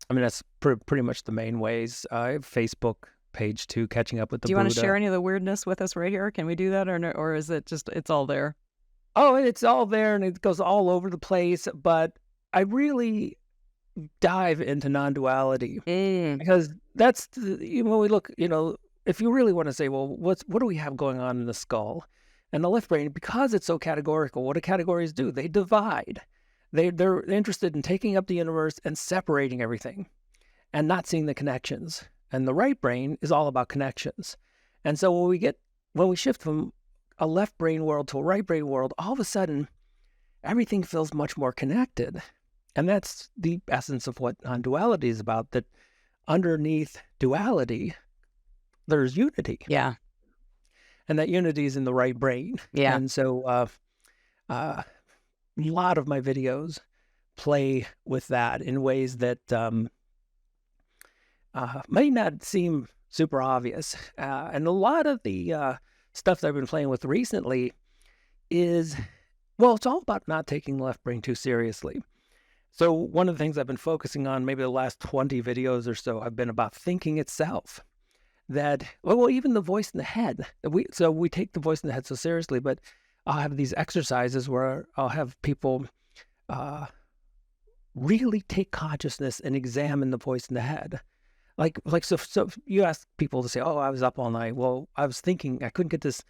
that's pretty much the main ways. I have Facebook page too, Catching Up with the Buddha. Do you want to share any of the weirdness with us right here? Can we do that, or is it just it's all there? Oh, it's all there, and it goes all over the place, but I really dive into non-duality because that's when we look, if you really want to say, well, what do we have going on in the skull and the left brain? Because it's so categorical, what do categories do? They divide. They're interested in taking up the universe and separating everything and not seeing the connections. And the right brain is all about connections. And so when we shift from a left brain world to a right brain world, all of a sudden, everything feels much more connected. And that's the essence of what non-duality is about, that underneath duality, there's unity. Yeah. And that unity is in the right brain. Yeah. And so a lot of my videos play with that in ways that may not seem super obvious. And a lot of the stuff that I've been playing with recently is, it's all about not taking the left brain too seriously. So one of the things I've been focusing on, maybe the last 20 videos or so, have been about thinking itself. That, even the voice in the head. We take the voice in the head so seriously, but I'll have these exercises where I'll have people really take consciousness and examine the voice in the head. So you ask people to say, "Oh, I was up all night." Well, I was thinking, I couldn't get this,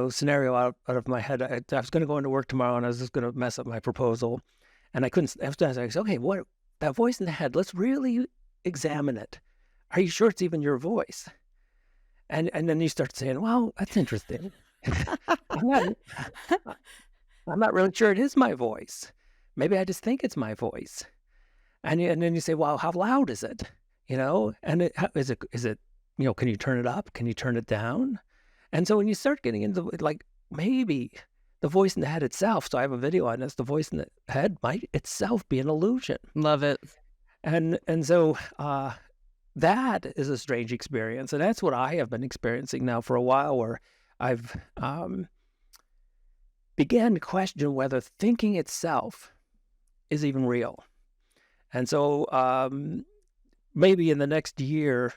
scenario out of my head. I was going to go into work tomorrow, and I was just going to mess up my proposal, and I couldn't. I was like, "Okay, what that voice in the head? Let's really examine it. Are you sure it's even your voice?" And then you start saying, "Well, that's interesting. I'm not really sure it is my voice. Maybe I just think it's my voice." And then you say, "Well, how loud is it?" And is it, can you turn it up? Can you turn it down? And so when you start getting into maybe the voice in the head itself, so I have a video on this, the voice in the head might itself be an illusion. Love it. And so that is a strange experience. And that's what I have been experiencing now for a while, where I've began to question whether thinking itself is even real. And so maybe in the next year,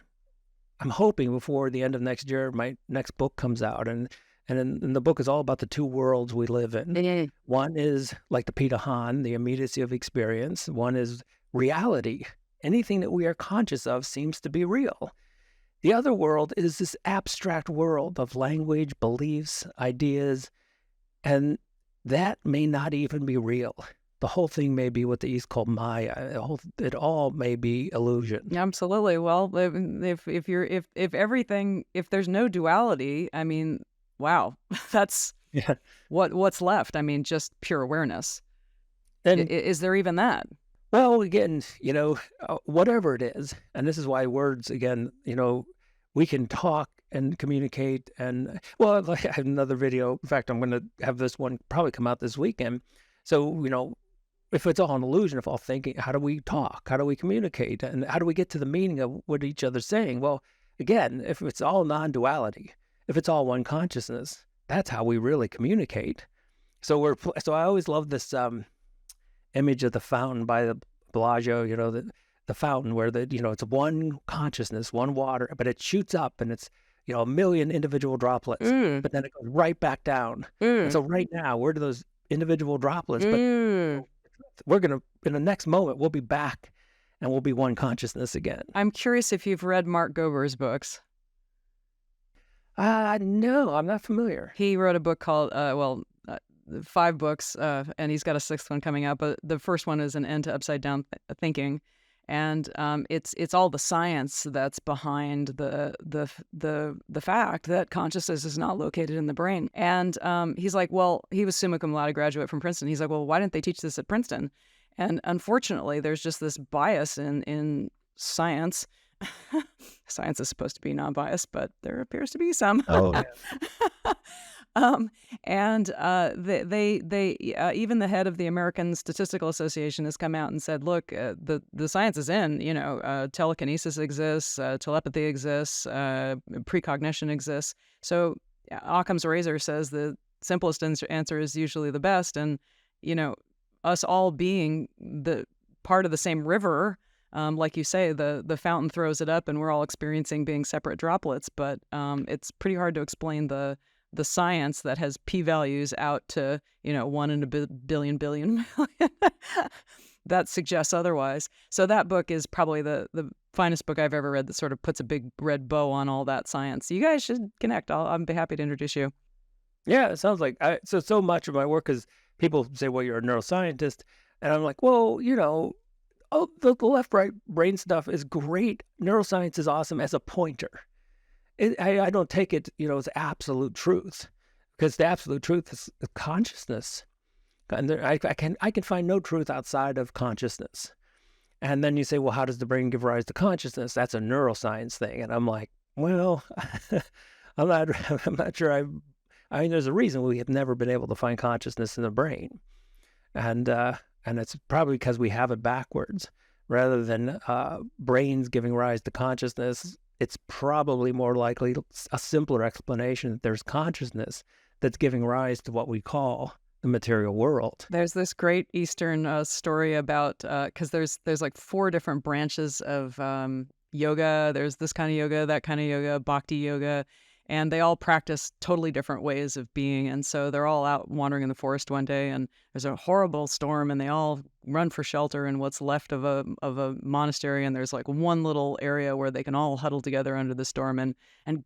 I'm hoping before the end of next year, my next book comes out. And the book is all about the two worlds we live in. Mm-hmm. One is like the Pitahan, the immediacy of experience. One is reality. Anything that we are conscious of seems to be real. The other world is this abstract world of language, beliefs, ideas, and that may not even be real. The whole thing may be what the East call Maya. It all may be illusion. Absolutely. Well, if there's no duality, wow, that's what's left. Just pure awareness. And Is there even that? well, again, whatever it is, and this is why words, again, we can talk and communicate. And well, like, I have another video. In fact, I'm going to have this one probably come out this weekend. So, if it's all an illusion, if all thinking, how do we talk? How do we communicate? And how do we get to the meaning of what each other's saying? Well, again, if it's all non-duality, if it's all one consciousness, that's how we really communicate. So I always love this image of the fountain by the Bellagio, the fountain where it's one consciousness, one water, but it shoots up and it's, a million individual droplets, but then it goes right back down. And so right now, where do those individual droplets? But we're going to, in the next moment, we'll be back and we'll be one consciousness again. I'm curious if you've read Mark Gober's books. No, I'm not familiar. He wrote a book called, 5 books, and he's got a 6th one coming out. But the first one is An End to Upside Down Thinking, and it's all the science that's behind the fact that consciousness is not located in the brain. And he's like, well, he was summa cum laude graduate from Princeton. He's like, well, why didn't they teach this at Princeton? And unfortunately, there's just this bias in science. Science is supposed to be non-biased, but there appears to be some. Oh, yeah. They even the head of the American Statistical Association has come out and said, look, the science is in, telekinesis exists, telepathy exists, precognition exists. So Occam's razor says the simplest answer is usually the best. And, us all being the part of the same river, like you say, the fountain throws it up and we're all experiencing being separate droplets. But it's pretty hard to explain the science that has p-values out to 1 in a billion million that suggests otherwise. So that book is probably the finest book I've ever read that sort of puts a big red bow on all that science. You guys should connect. I'll be happy to introduce you. Yeah, it sounds like so much of my work is people say, well, you're a neuroscientist, and I'm like, well, the left-right brain stuff is great. Neuroscience is awesome as a pointer. I don't take it, as absolute truth, because the absolute truth is consciousness, and I can find no truth outside of consciousness. And then you say, well, how does the brain give rise to consciousness? That's a neuroscience thing, and I'm like, well, I'm not sure. I mean, there's a reason we have never been able to find consciousness in the brain, and it's probably because we have it backwards rather than brains giving rise to consciousness. It's probably more likely a simpler explanation that there's consciousness that's giving rise to what we call the material world. There's this great Eastern story about, because there's like 4 different branches of yoga. There's this kind of yoga, that kind of yoga, bhakti yoga, and they all practice totally different ways of being. And so they're all out wandering in the forest one day, and there's a horrible storm, and they all run for shelter in what's left of a monastery. And there's like one little area where they can all huddle together under the storm. And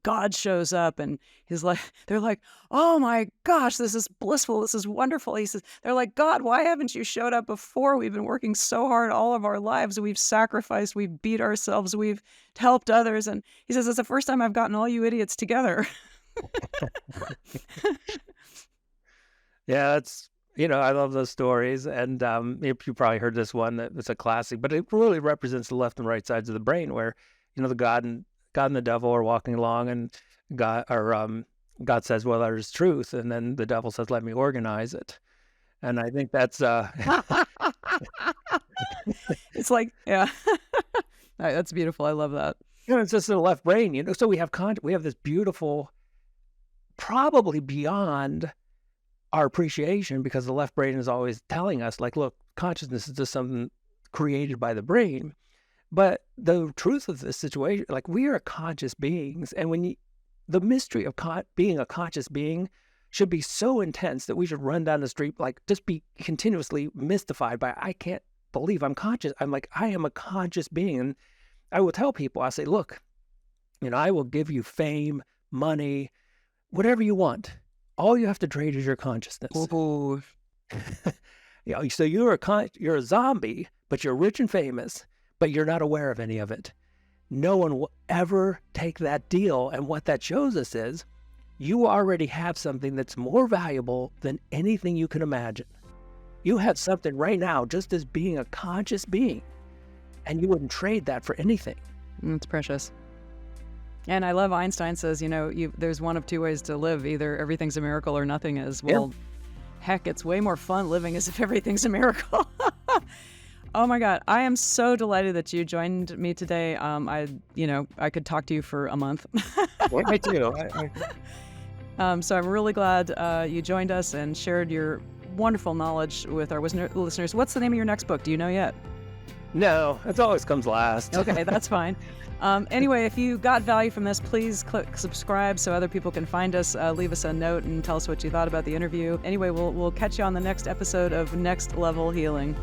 God shows up, and they're like, oh my gosh, this is blissful. This is wonderful. They're like, God, why haven't you showed up before? We've been working so hard all of our lives. We've sacrificed, we've beat ourselves, we've helped others. And he says, it's the first time I've gotten all you idiots together. Yeah, that's, I love those stories. And you probably heard this one. It's a classic, but it really represents the left and right sides of the brain where, the God and the devil are walking along, and God says, well, there's truth. And then the devil says, let me organize it. And I think that's... It's like, yeah. That's beautiful. I love that. It's just the left brain, so we have this beautiful, probably beyond our appreciation, because the left brain is always telling us, like, look, consciousness is just something created by the brain. But the truth of this situation, like, we are conscious beings, and the mystery of being a conscious being should be so intense that we should run down the street, like, just be continuously mystified by, I can't believe I'm conscious. I'm like, I am a conscious being. And I will tell people, I say, look, I will give you fame, money, whatever you want. All you have to trade is your consciousness. Ooh. So you're a zombie, but you're rich and famous, but you're not aware of any of it. No one will ever take that deal. And what that shows us is you already have something that's more valuable than anything you can imagine. You have something right now just as being a conscious being, and you wouldn't trade that for anything. It's precious. And I love Einstein says, there's one of two ways to live. Either everything's a miracle or nothing is. Well, heck, it's way more fun living as if everything's a miracle. Oh my God. I am so delighted that you joined me today. I could talk to you for a month. Me too. So I'm really glad you joined us and shared your wonderful knowledge with our listeners. What's the name of your next book? Do you know yet? No, it always comes last. Okay, that's fine. Anyway, if you got value from this, please click subscribe so other people can find us. Leave us a note and tell us what you thought about the interview. Anyway, we'll catch you on the next episode of Next Level Healing.